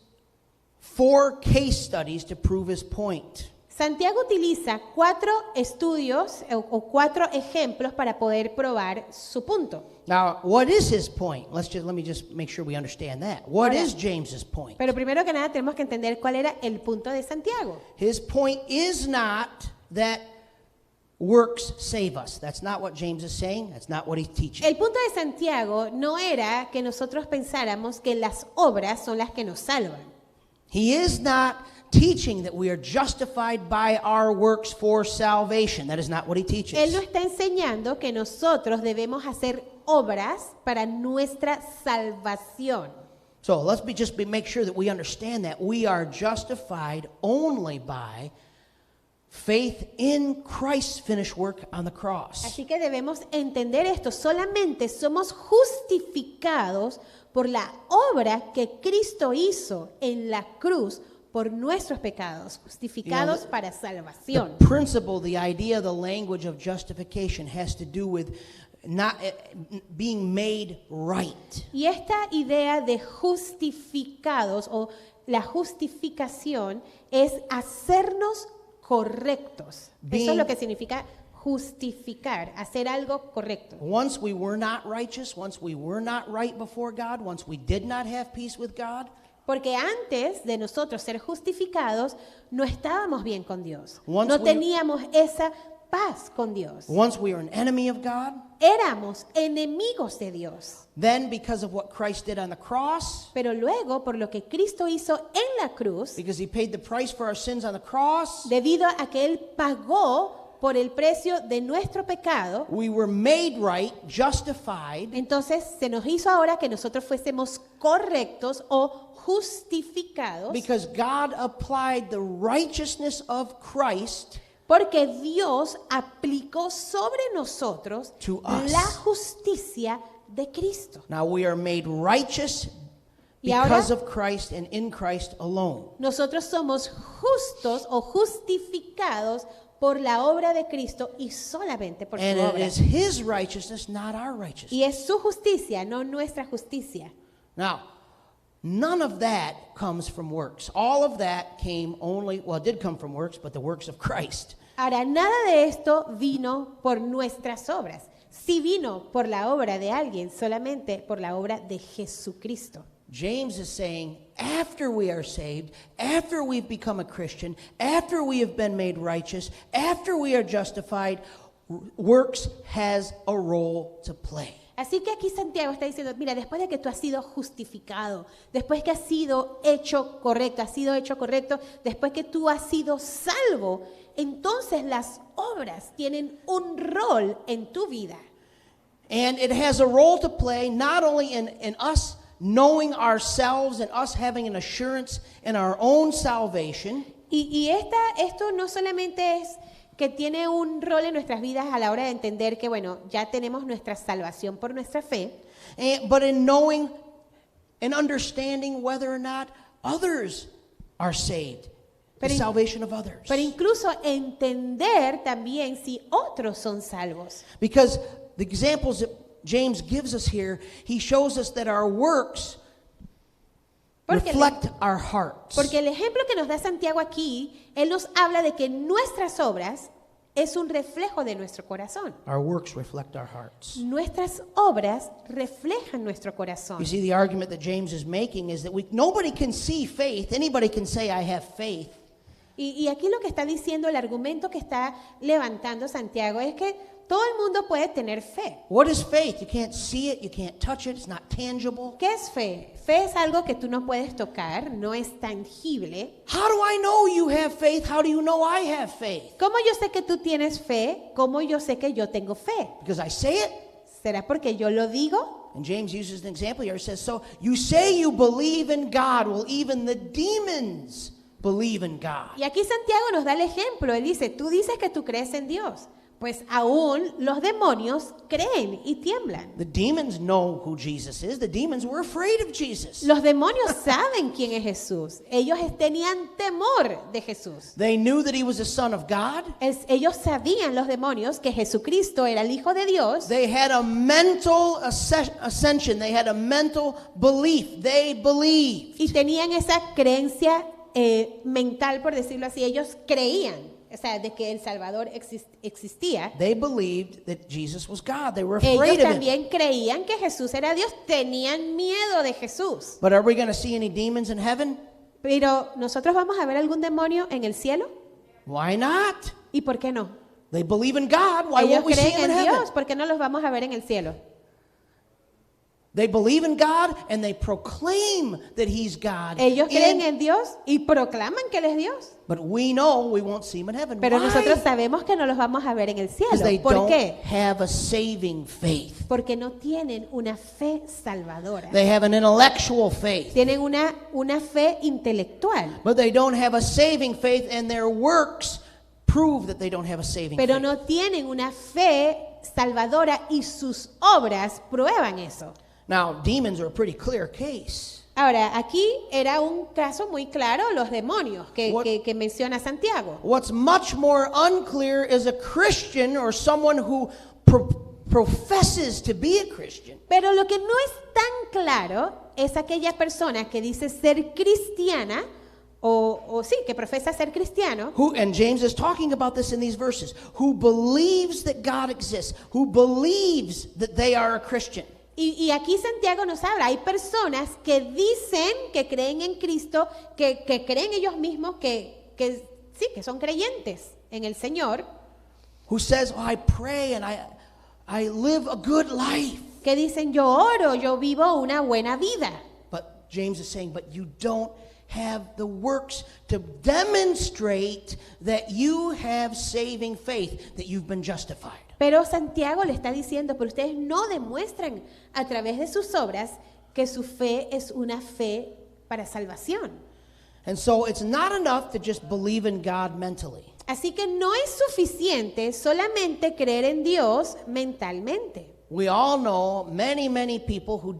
4 case studies to prove his point.
Santiago utiliza 4 estudios o 4 ejemplos para poder probar su punto.
Now, what is his point? Let me just make sure we understand that. What
Ahora,
is James's point?
Pero primero que nada tenemos que entender cuál era el punto de Santiago.
His point is not that works save us. That's not what James is saying. That's not what he's teaching.
El punto de Santiago no era que nosotros pensáramos que las obras son las que nos salvan.
He is not teaching that we are justified by our works for salvation. That is not what he teaches.
Él no está enseñando que nosotros debemos hacer obras para nuestra salvación.
So let's make sure that we understand that we are justified only by faith in Christ's finished work on the cross.
Así que debemos entender esto. Solamente somos justificados por la obra que Cristo hizo en la cruz por nuestros pecados, justificados para salvación.
The principle, the idea, the language of justification has to do with not being made right.
Y esta idea de justificados o la justificación es hacernos correctos. Eso es lo que significa justificar, hacer algo correcto.
Once we were not righteous, once we were not right before God, once we did not have peace with God,
porque antes de nosotros ser justificados, no estábamos bien con Dios.
Once
No teníamos esa paz con Dios.
once we were an enemy of God,
Éramos enemigos de Dios.
then because of what Christ did on the cross,
Pero luego, por lo que Cristo hizo en la cruz,
because he paid the price for our sins on the cross,
debido a que Él pagó por el precio de nuestro pecado,
we were made right, justified,
entonces se nos hizo ahora que nosotros fuésemos correctos o justificados,
because God applied the righteousness of Christ
porque Dios aplicó sobre nosotros
To us.
la justicia de Cristo.
Now we are made righteous
Y ahora-
because of Christ and in Christ alone.
Nosotros somos justos o justificados por la obra de Cristo y solamente por
And
su
it
obra.
is his righteousness, not our righteousness.
Y es su justicia, no nuestra justicia.
Now, none of that comes from works. All of that did come from works, but the works of Christ.
Ahora, nada de esto vino por nuestras obras. Sí vino por la obra de alguien, solamente por la obra de Jesucristo.
James is saying, after we are saved, after we've become a Christian, after we have been made righteous, after we are justified, works has a role to play.
Así que aquí Santiago está diciendo, mira, después de que tú has sido justificado, después que has sido hecho correcto, después que tú has sido salvo, entonces las obras tienen un rol en tu vida.
And it has a role to play not only in us knowing ourselves and us having an assurance in our own salvation,
Y esto no solamente es que tiene un rol en nuestras vidas a la hora de entender que, bueno, ya tenemos nuestra salvación por nuestra fe,
but in knowing and understanding whether or not others are saved, the
Pero-
salvation of others.
pero incluso entender también si otros son salvos.
Because the examples that James gives us here, he shows us that our works reflect our hearts.
Porque el ejemplo que nos da Santiago aquí, él nos habla de que nuestras obras es un reflejo de nuestro corazón.
Our works reflect our hearts.
Nuestras obras reflejan nuestro corazón.
You see, the argument that James is making is that nobody can see faith. Anybody can say, I have faith.
Y aquí lo que está diciendo, el argumento que está levantando Santiago es que todo el mundo puede tener fe.
What is faith? You can't see it, you can't touch it, it's not tangible.
¿Qué es fe? Fe es algo que tú no puedes tocar, no es tangible.
How do I know you have faith? How do you know I have faith?
¿Cómo yo sé que tú tienes fe? ¿Cómo yo sé que yo tengo fe?
Because I say it.
¿Será porque yo lo digo?
And James uses an example here. He says, so you say you believe in God. Well, even the demons believe in God.
Y aquí Santiago nos da el ejemplo. Él dice, tú dices que tú crees en Dios. Pues aún los demonios creen y tiemblan.
The demons know who Jesus is. The demons were afraid of Jesus.
Los demonios saben quién es Jesús. Ellos tenían temor de Jesús.
They knew that he was the Son of God.
Ellos sabían, los demonios, que Jesucristo era el Hijo de Dios.
They had a mental ascension. They had a mental belief. They believed.
Y tenían esa creencia mental, por decirlo así. Ellos creían. O sea, de que el Salvador existía.
They believed that Jesus was God. They were afraid
Ellos
of him.
también creían que Jesús era Dios. Tenían miedo de Jesús.
But are we going to see any demons in heaven?
Pero ¿nosotros vamos a ver algún demonio en el cielo?
Why not?
¿Y por qué no?
They believe in God. Why
Ellos
won't we see
creen
them in
en
heaven?
Dios. ¿Por qué no los vamos a ver en el cielo?
They believe in God and they proclaim that he's God.
Ellos creen en Dios y proclaman que Él es Dios.
But we know we won't see him in heaven.
Pero
Why?
nosotros sabemos que no los vamos a ver en el
Because
cielo.
they
¿Por
don't
qué?
have a saving faith.
Porque no tienen una fe salvadora.
They have an intellectual faith.
Tienen una fe intelectual.
But they don't have a saving faith, and their works prove that they don't have a saving
Pero
faith.
no tienen una fe salvadora y sus obras prueban eso.
Now, demons are a pretty clear case.
Ahora, aquí era un caso muy claro, los demonios
What-
que menciona Santiago.
What's much more unclear is a Christian or someone who professes to be a Christian.
Pero lo que no es tan claro es aquella persona que dice ser cristiana o sí, que profesa ser cristiano,
Who, and James is talking about this in these verses, who believes that God exists, who believes that they are a Christian.
y aquí Santiago nos habla, hay personas que dicen que creen en Cristo, que creen ellos mismos que sí, que son creyentes en el Señor,
Who says, oh, I pray and I live a good life.
que dicen yo oro, yo vivo una buena vida.
But James is saying, but you don't have the works to demonstrate that you have saving faith, that you've been justified.
Pero Santiago le está diciendo, pero ustedes no demuestran a través de sus obras que su fe es una fe para salvación.
And so it's not enough to just believe in God mentally.
Así que no es suficiente solamente creer en Dios mentalmente.
We all know many people who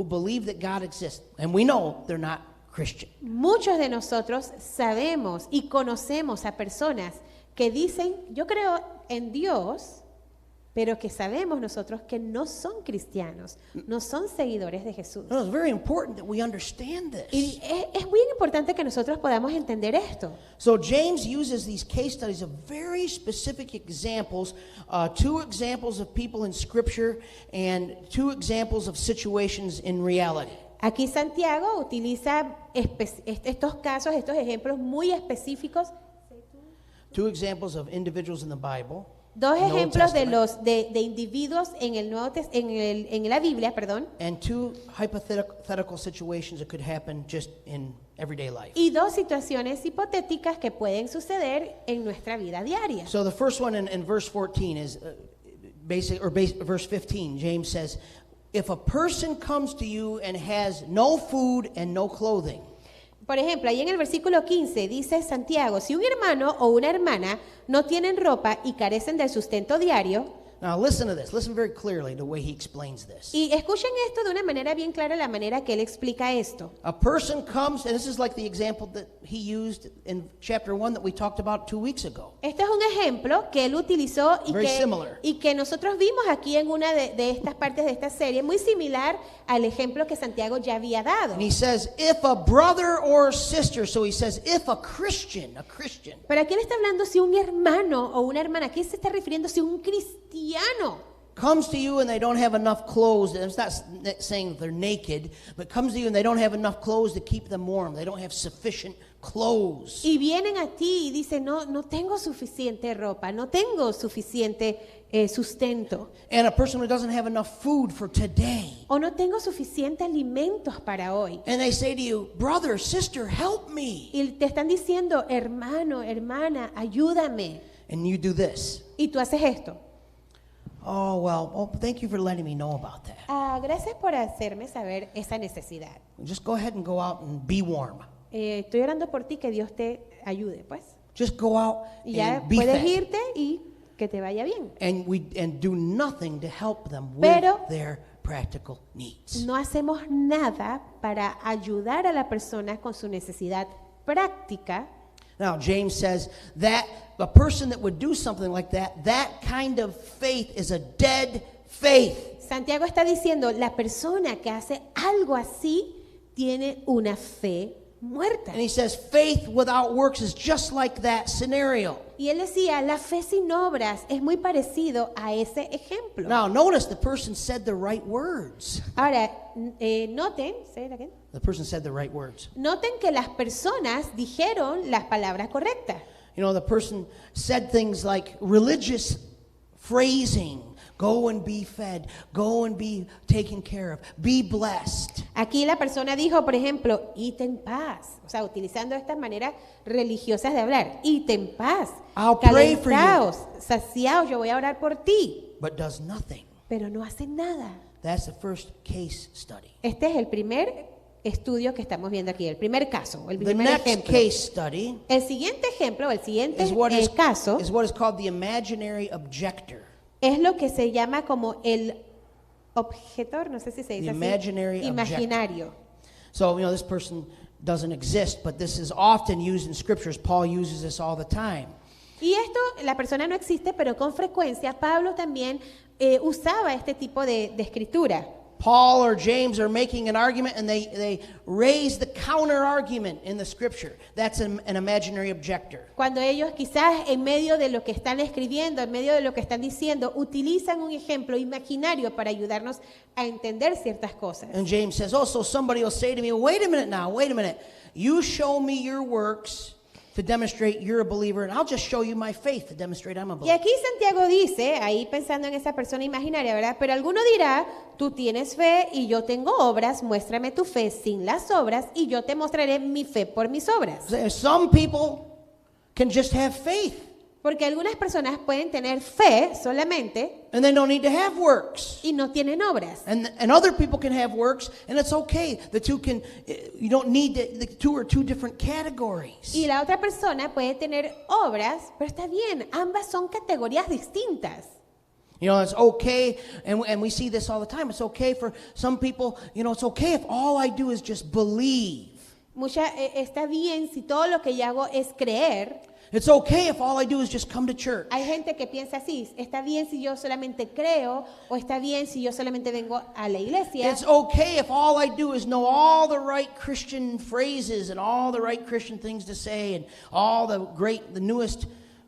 believe that God exists, and we know they're not Christian.
Muchos de nosotros sabemos y conocemos a personas que dicen, yo creo en Dios, pero que sabemos nosotros que no son cristianos, no son seguidores de Jesús.
No, it's very important that we understand this.
Y es muy importante que nosotros podamos entender esto.
So James uses these case studies of very specific examples, 2 examples of people in Scripture and 2 examples of situations in reality.
Aquí Santiago utiliza estos casos, estos ejemplos muy específicos.
2 examples of individuals in the Bible.
Dos
in the Old
ejemplos
Testament,
de individuos en el Nuevo en la Biblia, perdón,
and 2 hypothetical situations that could happen just in everyday life.
y dos situaciones hipotéticas que pueden suceder en nuestra vida diaria.
So the first one in verse 14 is verse 15. James says, if a person comes to you and has no food and no clothing,
Por ejemplo, ahí en el versículo 15 dice Santiago, si un hermano o una hermana no tienen ropa y carecen del sustento diario,
Now listen to this. Listen very clearly the way he explains this.
Y escuchen esto de una manera bien clara, la manera que él explica esto.
A person comes, and this is like the example that he used in chapter 1 that we talked about 2 weeks ago.
Este es un ejemplo que él utilizó
Very similar.
y que nosotros vimos aquí en una de estas partes de esta serie, muy similar al ejemplo que Santiago ya había dado.
And he says, if a brother or sister, so he says, if a Christian,
Pero aquí él está hablando si un hermano o una hermana, aquí se está refiriendo si un cristiano
comes to you and they don't have enough clothes, and it's not saying they're naked, but comes to you and they don't have enough clothes to keep them warm. They don't have sufficient clothes.
y vienen a ti y dicen, no tengo suficiente ropa, no tengo suficiente sustento,
And a person who doesn't have enough food for today.
o no tengo suficientes alimentos para hoy.
And they say to you, brother, sister, help me.
Y te están diciendo, hermano, hermana, ayúdame.
And you do this.
Y tú haces esto.
Oh, well, thank you for letting me know about that.
Gracias por hacerme saber esa necesidad.
Just go ahead and go out and be warm.
Estoy orando por ti, que Dios te ayude, pues.
Just go out
Y ya
and be
puedes
fed.
irte y que te vaya bien.
And do nothing to help them with
Pero
their practical needs.
no hacemos nada para ayudar a la persona con su necesidad práctica.
Now, James says that a person that would do something like that kind of faith is a dead faith.
Santiago está diciendo, la persona que hace algo así tiene una fe muerta.
And he says faith without works is just like that scenario.
Y él decía, la fe sin obras es muy parecido a ese ejemplo.
Now, notice the person said the right words.
Ahora, noten, say it again.
The person said the right words.
Noten que las personas dijeron las palabras correctas.
You know, the person said things like religious phrasing. Go and be fed. Go and be taken care of. Be blessed.
Aquí la persona dijo, por ejemplo, id en paz. O sea, utilizando estas maneras religiosas de hablar. Id en paz.
I'll pray for you.
Calentaos, saciaos, yo voy a orar por ti.
But does nothing.
Pero no hacen nada.
That's the first case study.
Este es el primer estudio que estamos viendo aquí, el primer caso, el
The
primer
next
ejemplo.
case study
El siguiente ejemplo, el siguiente
is what
caso
is what is called the imaginary objector.
es lo que se llama como el objetor, no sé si se dice
The
así,
imaginary
imaginario.
So, you know, this person doesn't exist, but this is often used in scriptures. Paul uses this all the time.
Y esto, la persona no existe, pero con frecuencia Pablo también usaba este tipo de escritura.
Paul or James are making an argument and they raise the counter argument in the scripture. That's an imaginary objector.
Cuando ellos quizás en medio de lo que están escribiendo, en medio de lo que están diciendo, utilizan un ejemplo imaginario para ayudarnos a entender ciertas cosas.
And James says, oh, so somebody will say to me, wait a minute. You show me your works to demonstrate you're a believer, and I'll just show you my faith to demonstrate I'm a
Y
believer.
aquí Santiago dice, ahí pensando en esa persona imaginaria, ¿verdad? Pero alguno dirá, tú tienes fe y yo tengo obras, muéstrame tu fe sin las obras y yo te mostraré mi fe por mis obras.
Some people can just have faith,
Porque algunas personas pueden tener fe solamente
and they don't need to have works.
y no tienen obras.
And other people can have works, and it's okay. The two can, you don't need the two are two different categories.
Y la otra persona puede tener obras, pero está bien, ambas son categorías distintas.
You know, it's okay, and we see this all the time. It's okay for some people, you know, it's okay if all I do is just believe.
Está bien si todo lo que yo hago es creer.
It's okay if all I do is just come to church.
Hay gente que piensa así, está bien si yo solamente creo o está bien si yo solamente vengo a la iglesia.
It's okay if all I do is know all the right Christian phrases and all the right Christian things to say and all the newest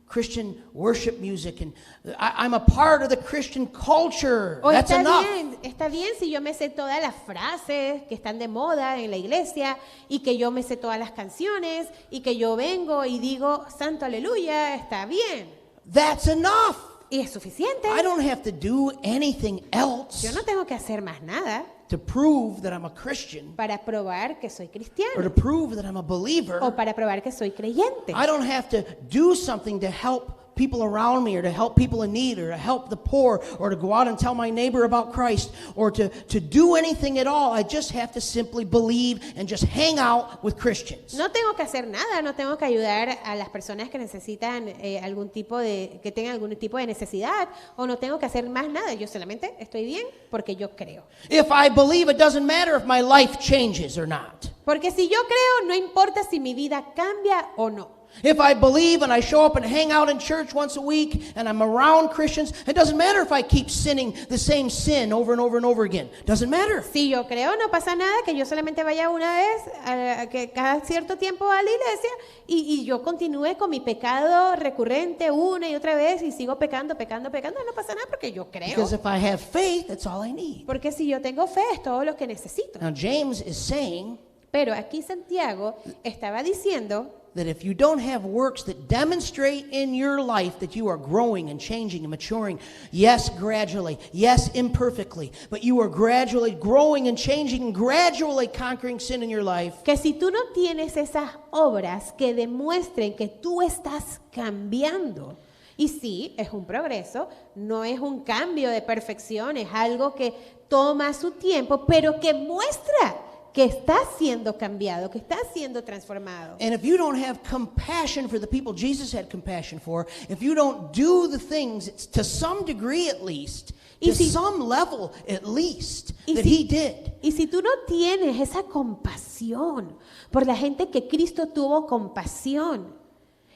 Christian worship music, and I'm a part of the Christian culture.
O
That's enough.
está bien si yo me sé todas las frases que están de moda en la iglesia y que yo me sé todas las canciones y que yo vengo y digo santo aleluya, está bien.
That's enough.
Y es suficiente.
I don't have to do anything else
Yo no tengo que hacer más nada
to prove that I'm a Christian
para probar que soy
or
cristiano
to prove that I'm a believer.
o para probar que soy creyente.
I don't have to do something to help people around me, or to help people in need, or to help the poor, or to go out and tell my neighbor about Christ, or to do anything at all. I just have to simply believe and just hang out with Christians.
No tengo que hacer nada, no tengo que ayudar a las personas que necesitan que tengan algún tipo de necesidad, o no tengo que hacer más nada. Yo solamente estoy bien porque yo creo.
If I believe, it doesn't matter if my life changes or not.
Porque si yo creo, no importa si mi vida cambia o no.
If I believe and I show up and hang out in church once a week and I'm around Christians, it doesn't matter if I keep sinning the same sin over and over and over again. Doesn't matter.
Si yo creo, no pasa nada que yo solamente vaya una vez que cada cierto tiempo a la iglesia y yo continúe con mi pecado recurrente una y otra vez y sigo pecando, no pasa nada porque yo creo.
Because if I have faith, that's all I need.
Porque si yo tengo fe, es todo lo que necesito.
Now James is saying
Pero aquí Santiago estaba diciendo
that if you don't have works that demonstrate in your life that you are growing and changing and maturing, yes, gradually, yes, imperfectly, but you are gradually growing and changing and gradually conquering sin in your life,
que si tú no tienes esas obras que demuestren que tú estás cambiando, y sí, es un progreso, no es un cambio de perfección, es algo que toma su tiempo, pero que muestra que está siendo cambiado, que está siendo transformado.
and if you don't have compassion for the people Jesus had compassion for, if you don't do the things to some degree at least, to some level at least, that he did,
Y si tú no tienes esa compasión por la gente que Cristo tuvo compasión,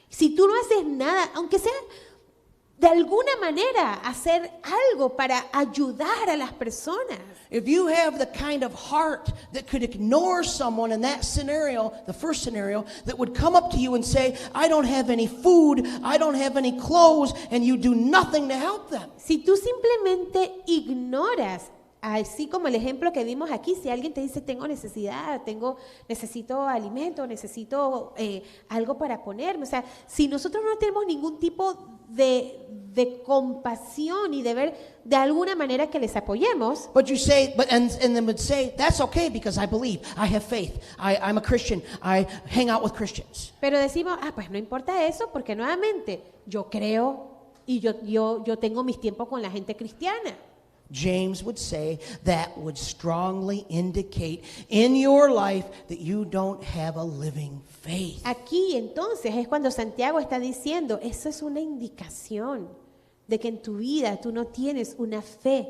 si tú no haces nada, aunque sea de alguna manera hacer algo para ayudar a las personas,
if you have the kind of heart that could ignore someone in that scenario, the first scenario, that would come up to you and say, I don't have any food, I don't have any clothes, and you do nothing to help them.
si tú simplemente ignoras, así como el ejemplo que vimos aquí, si alguien te dice tengo necesidad, necesito alimento, necesito algo para ponerme, o sea, si nosotros no tenemos ningún tipo de compasión y de ver de alguna manera que les apoyemos,
But you say, and then would say, that's okay because I believe, I have faith, I'm a Christian, I hang out with Christians.
pero decimos, pues no importa eso porque nuevamente yo creo y yo tengo mis tiempos con la gente cristiana.
James would say that would strongly indicate in your life that you don't have a living faith.
Aquí entonces es cuando Santiago está diciendo, eso es una indicación de que en tu vida tú no tienes una fe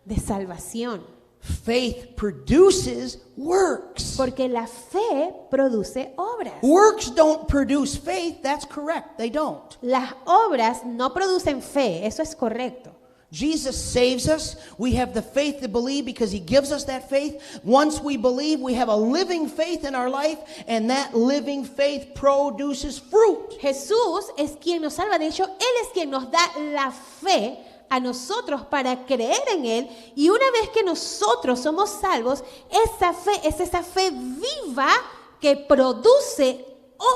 de salvación.
Faith produces works.
Porque la fe produce obras.
Works don't produce faith, that's correct, they don't.
Las obras no producen fe, eso es correcto.
Jesus saves us. We have the faith to believe because he gives us that faith. Once we believe, we have a living faith in our life, and that living faith produces fruit.
Jesús es quien nos salva, de hecho, Él es quien nos da la fe a nosotros para creer en Él, y una vez que nosotros somos salvos, esa fe es esa fe viva que produce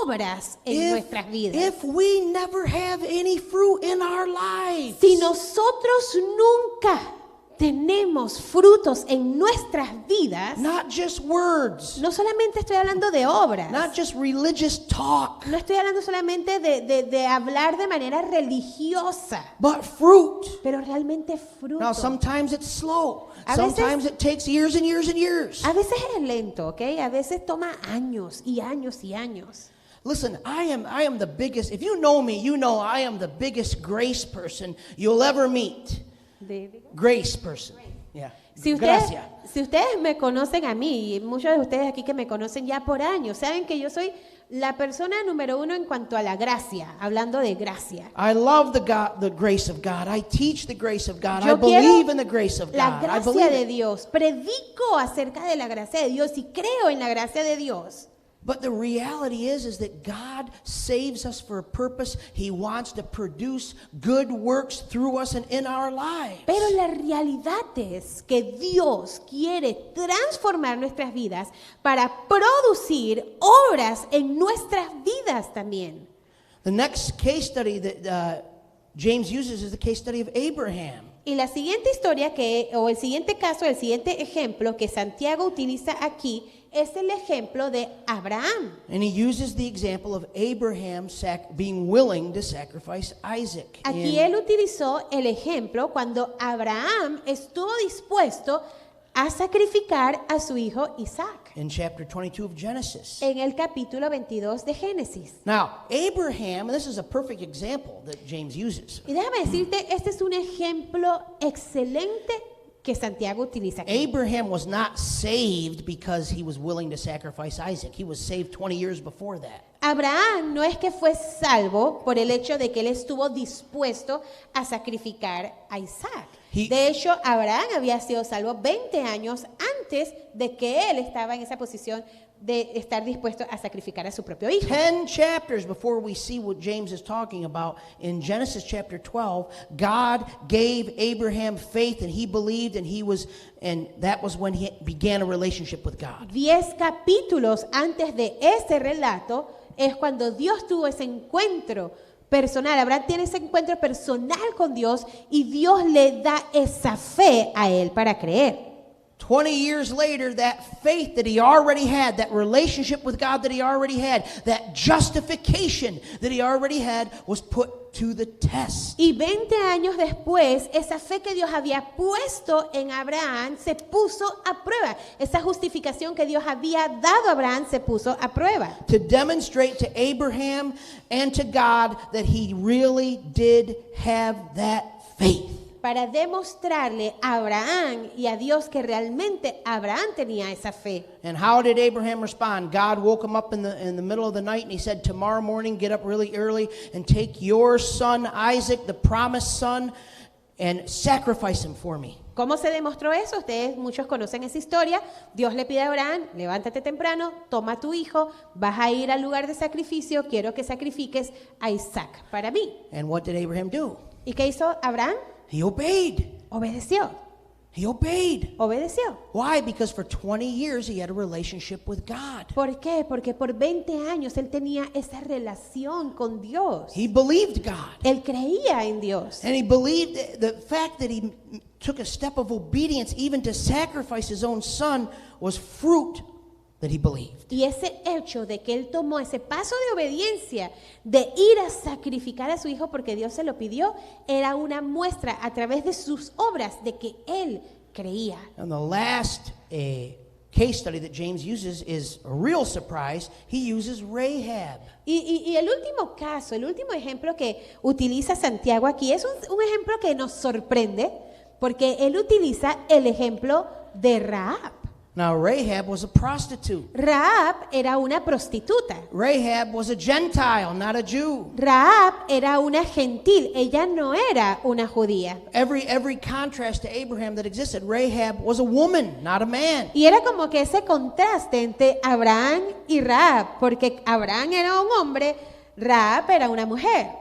obras en nuestras vidas.
If we never have any fruit in our lives,
Si nosotros nunca tenemos frutos en nuestras vidas,
not just words,
no solamente estoy hablando de obras,
not just religious talk,
no estoy hablando solamente de hablar de manera religiosa,
but fruit.
pero realmente fruto.
Now, sometimes it's slow.
A veces-
Sometimes it takes years and years and years.
A veces es lento, ¿ok? A veces toma años y años y años.
Listen, I am the biggest, if you know me, you know I am the biggest grace person you'll ever meet. Grace person. Yeah.
Si ustedes,
Gracia.
si ustedes me conocen a mí, y muchos de ustedes aquí que me conocen ya por años, saben que yo soy la persona número uno en cuanto a la gracia, hablando de gracia.
I love the grace of God. I teach the grace of God. I
Yo quiero
believe in the grace of
la
God. I
gracia
believe
de
it.
Dios, predico acerca de la gracia de Dios y creo en la gracia de Dios.
But the reality is that God saves us for a purpose. He wants to produce good works through us and in our lives.
Pero la realidad es que Dios quiere transformar nuestras vidas para producir obras en nuestras vidas también.
The next case study that James uses is the case study of Abraham.
Y la siguiente historia o el siguiente caso, el siguiente ejemplo que Santiago utiliza aquí es el ejemplo de Abraham.
And he uses the example of Abraham being willing to sacrifice Isaac.
Aquí él utilizó el ejemplo cuando Abraham estuvo dispuesto a sacrificar a su hijo Isaac.
In chapter 22 of Genesis.
En el capítulo 22 de Génesis.
Now, Abraham, and this is a perfect example that James uses.
Y déjame decirte, este es un ejemplo excelente que Santiago utiliza aquí.
Abraham was not saved because he was willing to sacrifice Isaac. He was saved 20 years before that.
Abraham no es que fue salvo por el hecho de que él estuvo dispuesto a sacrificar a Isaac. De hecho, Abraham había sido salvo 20 años antes de que él estaba en esa posición de estar dispuesto a sacrificar a su propio hijo.
10 chapters before we see what James is talking about, in Genesis chapter 12, God gave Abraham faith and he believed and that was when he began a relationship with God.
10 capítulos antes de ese relato es cuando Dios tuvo ese encuentro personal. Abraham tiene ese encuentro personal con Dios y Dios le da esa fe a él para creer.
20 years later, that faith that he already had, that relationship with God that he already had, that justification that he already had was put to the test.
Y 20 años después, esa fe que Dios había puesto en Abraham se puso a prueba. Esa justificación que Dios había dado a Abraham se puso a prueba.
To demonstrate to Abraham and to God that he really did have that faith.
Para demostrarle a Abraham y a Dios que realmente Abraham tenía esa fe.
And how did Abraham respond? God woke him up in the middle of the night and he said, tomorrow morning get up really early and take your son Isaac, the promised son, and sacrifice him for me.
¿Cómo se demostró eso? Ustedes muchos conocen esa historia. Dios le pide a Abraham, levántate temprano, toma a tu hijo, vas a ir al lugar de sacrificio, quiero que sacrifiques a Isaac para mí.
And what did Abraham do?
¿Y qué hizo Abraham?
He obeyed.
Obedeció.
He obeyed.
Obedeció.
Why? Because for 20 years he had a relationship with God.
¿Por qué? Porque por 20 años él tenía esa relación con Dios.
He believed God.
Él creía en Dios.
And he believed the fact that he took a step of obedience even to sacrifice his own son was fruit that he believed.
Y ese hecho de que él tomó ese paso de obediencia, de ir a sacrificar a su hijo porque Dios se lo pidió, era una muestra a través de sus obras de que él creía.
And the last case study that James uses is a real surprise. He uses Rahab.
Y el último caso, el último ejemplo que utiliza Santiago aquí es un ejemplo que nos sorprende porque él utiliza el ejemplo de Rahab.
Now, Rahab was a prostitute.
Rahab era una prostituta.
Rahab was a Gentile, not a Jew.
Rahab era una gentil, ella no era una judía.
Every contrast to Abraham that existed, Rahab was a woman, not a man.
Y era como que ese contraste entre Abraham y Rahab, porque Abraham era un hombre, Rahab era una mujer.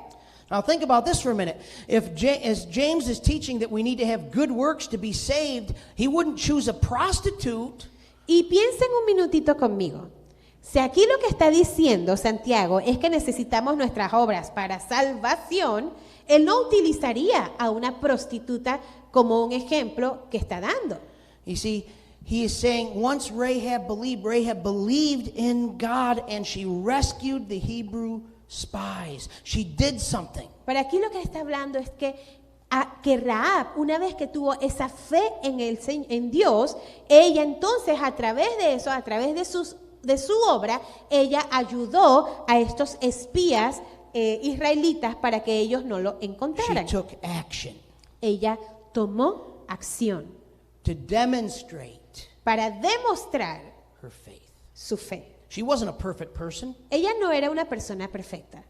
Now think about this for a minute. As James is teaching that we need to have good works to be saved, he wouldn't choose a prostitute.
Y piensen un minutito conmigo. Si aquí lo que está diciendo Santiago es que necesitamos nuestras obras para salvación, él no utilizaría a una prostituta como un ejemplo que está dando.
You see, he is saying once Rahab believed in God and she rescued the Hebrew spies. She did something.
Pero aquí lo que está hablando es que Rahab, una vez que tuvo esa fe en Dios, ella entonces a través de eso, a través de su obra, ella ayudó a estos espías israelitas para que ellos no lo encontraran.
She took action.
Ella tomó acción
To demonstrate
para demostrar
her faith.
su fe.
She wasn't a perfect person.
Ella no era una persona perfecta.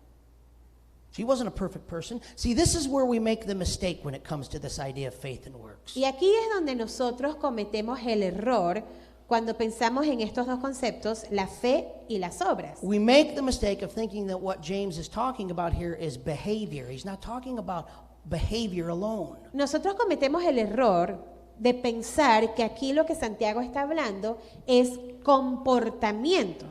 She wasn't a perfect person. See, this is where we make the mistake when it comes to this idea of faith and works.
Y aquí es donde nosotros cometemos el error cuando pensamos en estos dos conceptos, la fe y las obras.
We make the mistake of thinking that what James is talking about here is behavior. He's not talking about behavior alone.
Nosotros cometemos el error de pensar que aquí lo que Santiago está hablando es comportamiento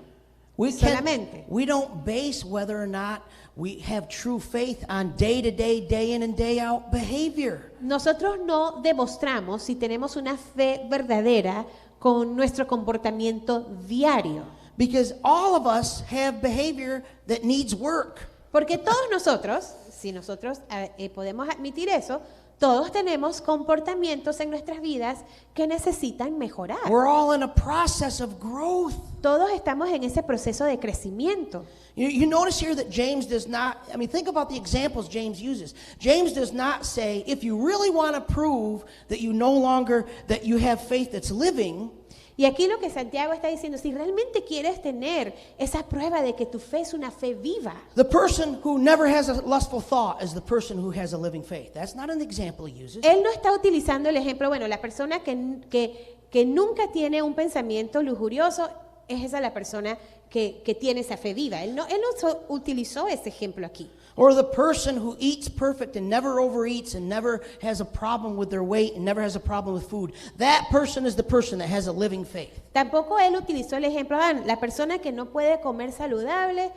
solamente.
We don't base whether or not we have true faith on day-to-day, day in and day out behavior.
Nosotros no demostramos si tenemos una fe verdadera con nuestro comportamiento diario.
Because all of us have behavior that needs work.
Porque todos nosotros, si nosotros podemos admitir eso, todos tenemos comportamientos en nuestras vidas que necesitan mejorar.
We're all in a process of growth.
Todos estamos en ese proceso de crecimiento.
You notice here that James does not, I mean, think about the examples James uses. James does not say, if you really want to prove that you no longer, that you have faith that's living.
Y aquí lo que Santiago está diciendo, si realmente quieres tener esa prueba de que tu fe es una fe viva,
The person who never has a lustful thought is the person who has a living faith. That's not an example he uses.
él no está utilizando el ejemplo, bueno, la persona que nunca tiene un pensamiento lujurioso, es esa la persona que tiene esa fe viva. Él no utilizó ese ejemplo aquí.
Or the person who eats perfect and never overeats and never has a problem with their weight and never has a problem with food. That person is the person that has a living faith.
Tampoco él utilizó el ejemplo, la persona que no puede comer saludable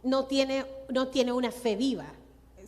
no tiene una fe viva,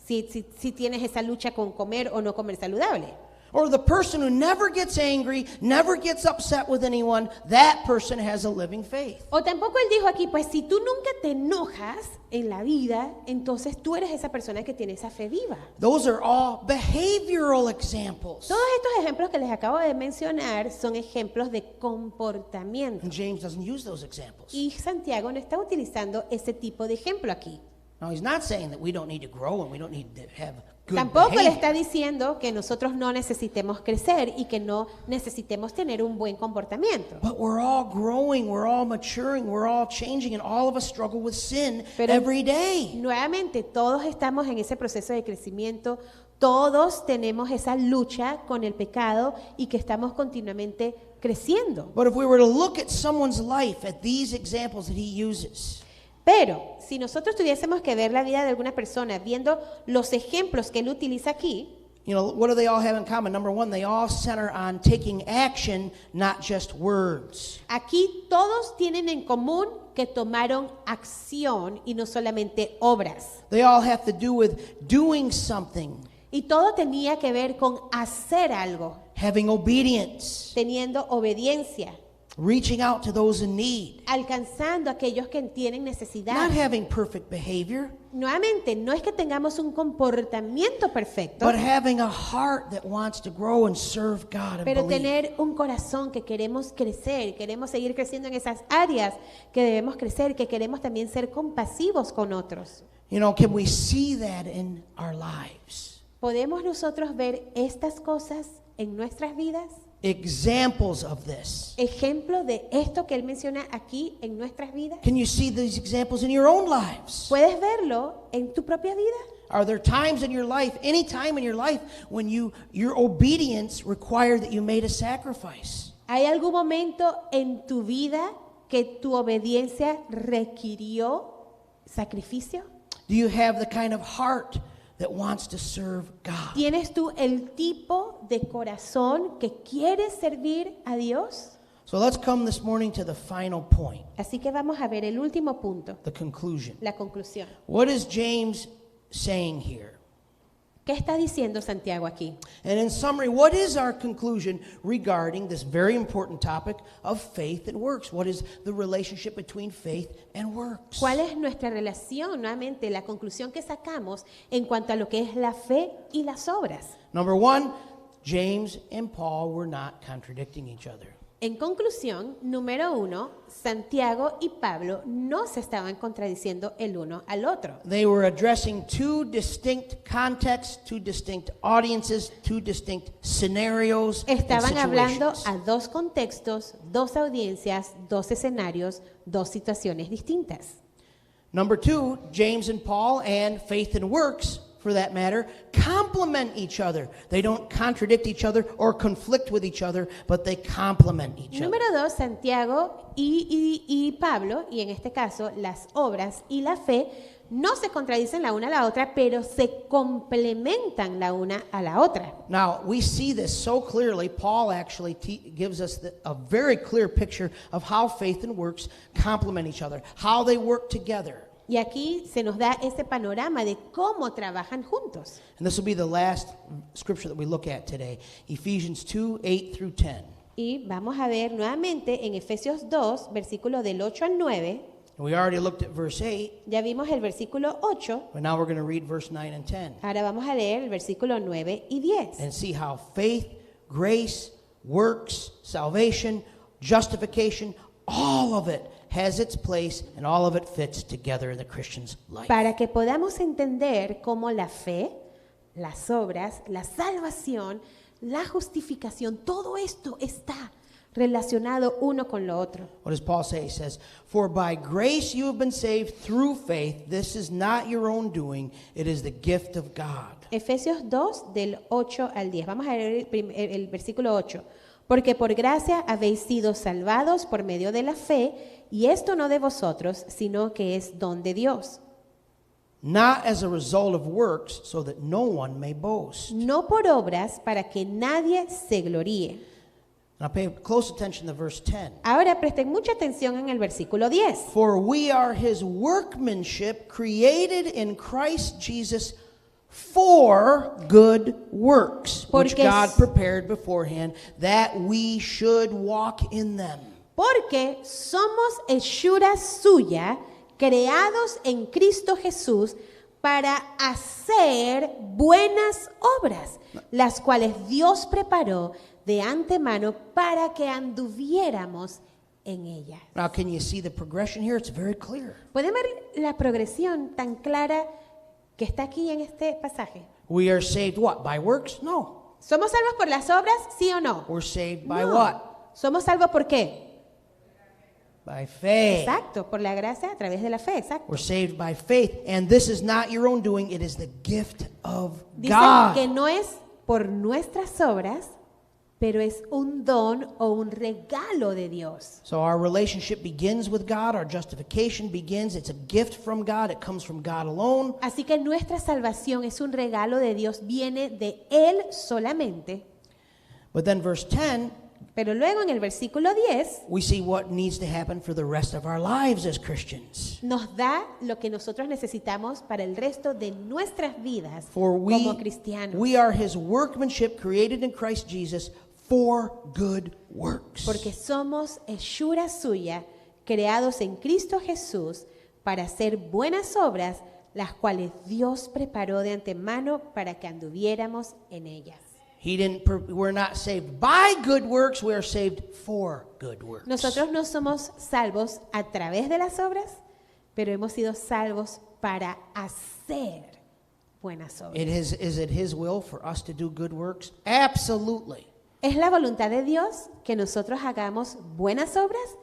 si tienes esa lucha con comer o no comer saludable.
Or the person who never gets angry, never gets upset with anyone, that person has a living faith.
O tampoco él dijo aquí, pues si tú nunca te enojas en la vida, entonces tú eres esa persona que tiene esa fe viva.
Those are all behavioral examples.
Todos estos ejemplos que les acabo de mencionar son ejemplos de comportamiento.
And James doesn't use those examples.
Y Santiago no está utilizando ese tipo de ejemplo aquí.
Now, he's not saying that we don't need to grow and we don't need to have good
Tampoco le
behavior.
está diciendo que nosotros no necesitemos crecer y que no necesitemos tener un buen comportamiento.
But we're all growing, we're all maturing, we're all changing, and all of us struggle with sin
Pero
every day.
nuevamente, todos estamos en ese proceso de crecimiento, todos tenemos esa lucha con el pecado y que estamos continuamente creciendo.
But if we were to look at someone's life, at these examples that he uses,
Pero si nosotros tuviésemos que ver la vida de alguna persona viendo los ejemplos que él utiliza aquí,
you know, what do they all have in common? Number one, they all center on taking action, not just words.
aquí todos tienen en común que tomaron acción y no solamente obras.
They all have to do with doing something,
Y todo tenía que ver con hacer algo,
having obedience,
teniendo obediencia,
reaching out to those in need,
alcanzando a aquellos que tienen necesidad.
not having perfect behavior,
Nuevamente, no es que tengamos un comportamiento perfecto,
but having a heart that wants to grow and serve God and
pero
believe.
tener un corazón que queremos crecer, queremos seguir creciendo en esas áreas que debemos crecer, que queremos también ser compasivos con otros.
You know, can we see that in our lives?
¿Podemos nosotros ver estas cosas en nuestras vidas?
Examples of this.
Ejemplo de esto que él menciona aquí en nuestras vidas.
Can you see these examples in your own lives?
¿Puedes verlo en tu propia vida?
Are there times in your life, any time in your life, when your obedience required that you made a sacrifice?
¿Hay algún momento en tu vida que tu obediencia requirió sacrificio?
Do you have the kind of heart that wants to serve God?
¿Tienes tú el tipo de corazón que quiere servir a Dios?
So let's come this morning to the final point,
Así que vamos a ver el último punto,
the conclusion.
la conclusión.
What is James saying here?
¿Qué está diciendo Santiago aquí?
And in summary, what is our conclusion regarding this very important topic of faith and works? What is the relationship between faith and works?
¿Cuál es nuestra relación, nuevamente, la conclusión que sacamos en cuanto a lo que es la fe y las obras?
Number one, James and Paul were not contradicting each other.
En conclusión, número 1, Santiago y Pablo no se estaban contradiciendo el uno al otro.
They were addressing two distinct contexts, two distinct audiences, two distinct scenarios and
Estaban hablando
situations.
a dos contextos, dos audiencias, dos escenarios, dos situaciones distintas.
Number two, James and Paul and faith and works, for that matter, complement each other. They don't contradict each other or conflict with each other, but they complement each other.
Número 2, Santiago y Pablo, y en este caso las obras y la fe, no se contradicen la una a la otra, pero se complementan la una a la otra.
Now, we see this so clearly. Paul actually gives us a very clear picture of how faith and works complement each other, how they work together.
Y aquí se nos da ese panorama de cómo trabajan juntos.
And this will be the last scripture that we look at today, Ephesians 2:8 through 10.
Y vamos a ver nuevamente en Efesios 2, versículos del 8 al 9.
We already looked at verse 8,
Ya vimos el versículo 8.
but now we're going to read verse 9 and 10
Ahora vamos a leer el versículo 9 y 10.
and see how faith, grace, works, salvation, justification, all of it has its place and all of it fits together in the Christian's life.
Para que podamos entender cómo la fe, las obras, la salvación, la justificación, todo esto está relacionado uno con lo otro.
What does Paul say? He says, "For by grace you have been saved through faith. This is not your own doing. It is the gift of God."
Efesios 2 del 8 al 10. Vamos a leer el versículo 8. Porque por gracia habéis sido salvados por medio de la fe, y esto no de vosotros, sino que es don de Dios.
Not as a result of works, so that no one may boast.
No por obras, para que nadie se gloríe.
Now pay close attention to verse 10.
Ahora presten mucha atención en el versículo 10.
For we are his workmanship, created in Christ Jesus for good works, which
Porque
God prepared beforehand that we should walk in them.
Porque somos hechura suya, creados en Cristo Jesús para hacer buenas obras, las cuales Dios preparó de antemano para que anduviéramos en ellas.
Now, can you see the progression here? It's very clear.
¿Pueden ver la progresión tan clara que está aquí en este pasaje?
We are saved what? By works? No.
¿Somos salvos por las obras, sí o no?
We're saved by
No.
what?
¿Somos salvos por qué?
By faith.
Exacto, por la gracia a través de la fe, exacto.
We're saved by faith. And this is not your own doing, it is the gift of
Dice
God.
que no es por nuestras obras, pero es un don o un regalo de Dios.
So our relationship begins with God, our justification begins, it's a gift from God, it comes from God alone.
Así que nuestra salvación es un regalo de Dios, viene de Él solamente.
But then verse 10,
Pero luego en el versículo 10
we see what needs to happen for the rest of our lives as Christians.
nos da lo que nosotros necesitamos para el resto de nuestras vidas
For
como cristianos.
we are his workmanship created in Christ Jesus for good works.
Porque somos hechura suya, creados en Cristo Jesús para hacer buenas obras, las cuales Dios preparó de antemano para que anduviéramos en ellas.
We're not saved by good works, we are saved for good works.
Nosotros no somos salvos a través de las obras, pero hemos sido salvos para hacer buenas obras.
Is it his will for us to do good works? Absolutely.
¿Es la voluntad de Dios que nosotros hagamos buenas obras?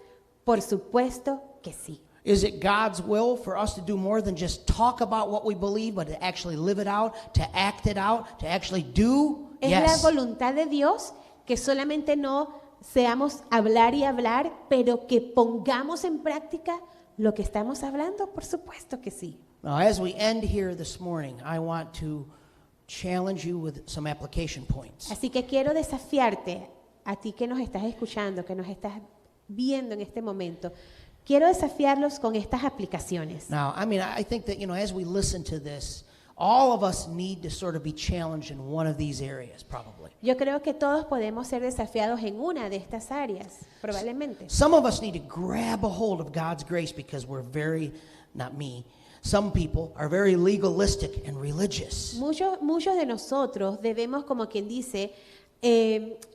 Por supuesto que sí.
Is it God's will for us to do more than just talk about what we believe, but to actually live it out, to act it out, to actually do?
¿Es
Yes.
la voluntad de Dios que solamente no seamos hablar y hablar, pero que pongamos en práctica lo que estamos hablando? Por supuesto que sí.
Now, as we end here this morning, I want to challenge you with some application points.
Así que quiero desafiarte a ti que nos estás escuchando, que nos estás viendo en este momento. Quiero desafiarlos con estas aplicaciones.
Now, I think that, as we listen to this, all of us need to sort of be challenged in one of these areas, probably.
Yo creo que todos podemos ser desafiados en una de estas áreas, probablemente.
Some of us need to grab a hold of God's grace because we're not me, some people are very legalistic and religious.
Muchos de nosotros debemos, como quien dice,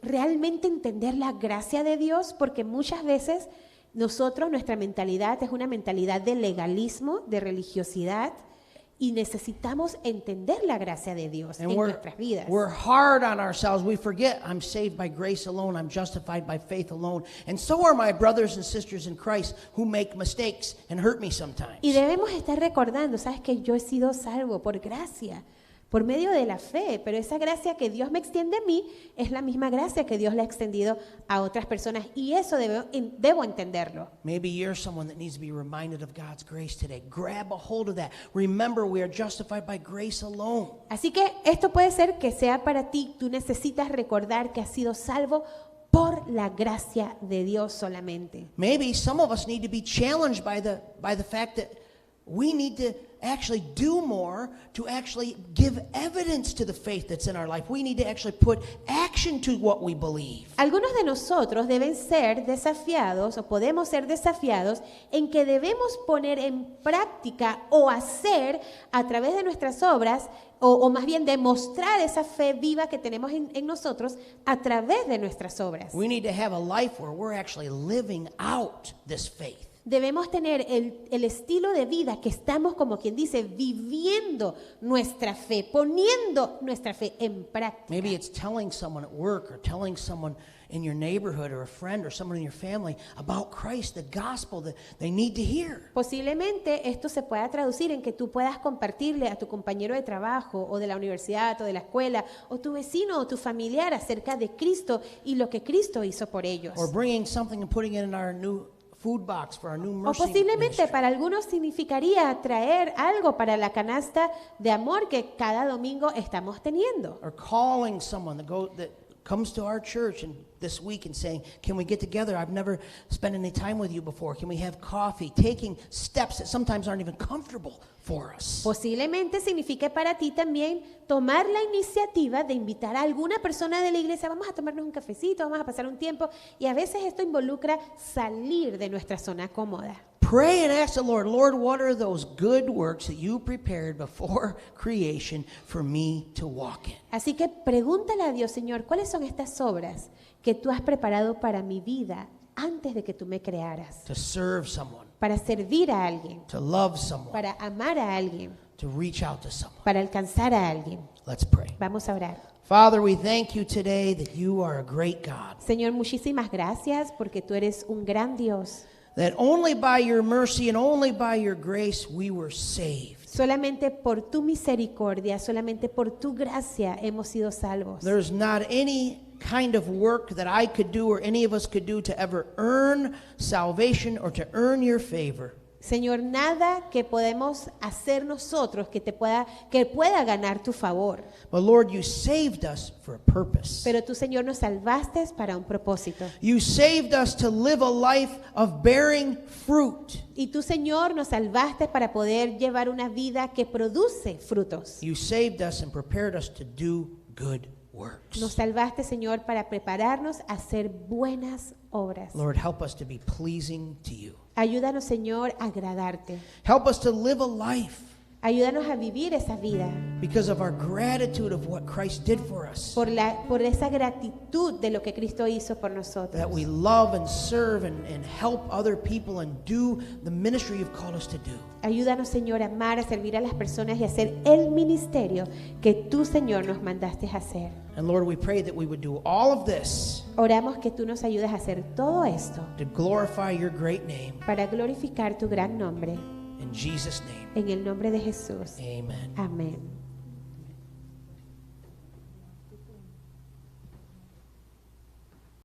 realmente entender la gracia de Dios, porque muchas veces nuestra mentalidad es una mentalidad de legalismo, de religiosidad, y necesitamos entender la gracia de Dios en nuestras vidas.
We're hard on ourselves. We forget I'm saved by grace alone. I'm justified by faith alone. And so are my brothers and sisters in Christ who make mistakes and hurt me sometimes.
Y debemos estar recordando, sabes que yo he sido salvo por gracia, por medio de la fe, pero esa gracia que Dios me extiende a mí es la misma gracia que Dios le ha extendido a otras personas, y eso debo entenderlo.
Maybe you're someone that needs to be reminded of God's grace today. Grab a hold of that. Remember, we are justified by grace alone.
Así que esto puede ser que sea para ti. Tú necesitas recordar que has sido salvo por la gracia de Dios solamente.
Maybe some of us need to be challenged by the fact that we need to actually do more to actually give evidence to the faith that's in our life. We need to actually put action to what we believe.
Algunos de nosotros deben ser desafiados o podemos ser desafiados en que debemos poner en práctica o hacer a través de nuestras obras o más bien demostrar esa fe viva que tenemos en nosotros a través de nuestras obras.
We need to have a life where we're actually living out this faith.
Debemos tener el estilo de vida que estamos, como quien dice, viviendo nuestra fe, poniendo nuestra fe en práctica.
Maybe it's telling someone at work or telling someone in your neighborhood or a friend or someone in your family about Christ, the gospel that they need to hear.
Posiblemente esto se pueda traducir en que tú puedas compartirle a tu compañero de trabajo o de la universidad o de la escuela o tu vecino o tu familiar acerca de Cristo y lo que Cristo hizo por ellos.
Or bringing something and putting it in our new food box for our new
O
mercy
posiblemente
ministry.
para algunos significaría traer algo para la canasta de amor que cada domingo estamos teniendo.
Or calling someone that comes to our church and this week and saying, can we get together? I've never spent any time with you before. Can we have coffee? Taking steps that sometimes aren't even comfortable for us.
Posiblemente signifique para ti también tomar la iniciativa de invitar a alguna persona de la iglesia, vamos a tomarnos un cafecito, vamos a pasar un tiempo, y a veces esto involucra salir de nuestra zona cómoda.
Pray and ask the Lord, Lord, what are those good works that you prepared before creation for me to walk in?
Así que pregúntale a Dios, Señor, ¿cuáles son estas obras que tú has preparado para mi vida antes de que tú me crearas?
To serve someone,
Para servir a alguien,
to love someone,
para amar a alguien,
to reach out to someone.
para alcanzar a alguien.
Let's pray.
Vamos a orar.
Father, we thank you today that you are a great God,
Señor, muchísimas gracias porque tú eres un gran Dios.
that only by your mercy and only by your grace we were saved.
Solamente por tu misericordia, solamente por tu gracia hemos sido salvos.
There's not any kind of work that I could do or any of us could do to ever earn salvation or to earn your favor.
Señor, nada que podemos hacer nosotros que pueda ganar tu favor.
But Lord, you saved us for a purpose.
Pero tú, Señor, nos salvaste para un propósito.
You saved us to live a life of bearing fruit.
Y tú, Señor, nos salvaste para poder llevar una vida que produce frutos.
You saved us and prepared us to do good works.
Nos salvaste, Señor, para prepararnos a hacer buenas obras.
Lord, help us to be pleasing to you.
Ayúdanos, Señor, a agradarte.
Help us to live a life
Ayúdanos a vivir esa vida
because of our gratitude of what Christ did for us.
por esa gratitud de lo que Cristo hizo por nosotros.
That we love and serve and help other people and do the ministry you've called us to do.
Ayúdanos, Señor, a amar, a servir a las personas y a hacer el ministerio que tú, Señor, nos mandaste a hacer.
And Lord, we pray that we would do all of this
Oramos que tú nos ayudes a hacer todo esto
to glorify your great name.
para glorificar tu gran nombre.
In Jesus' name,
En el nombre de Jesús.
amen.
Amén.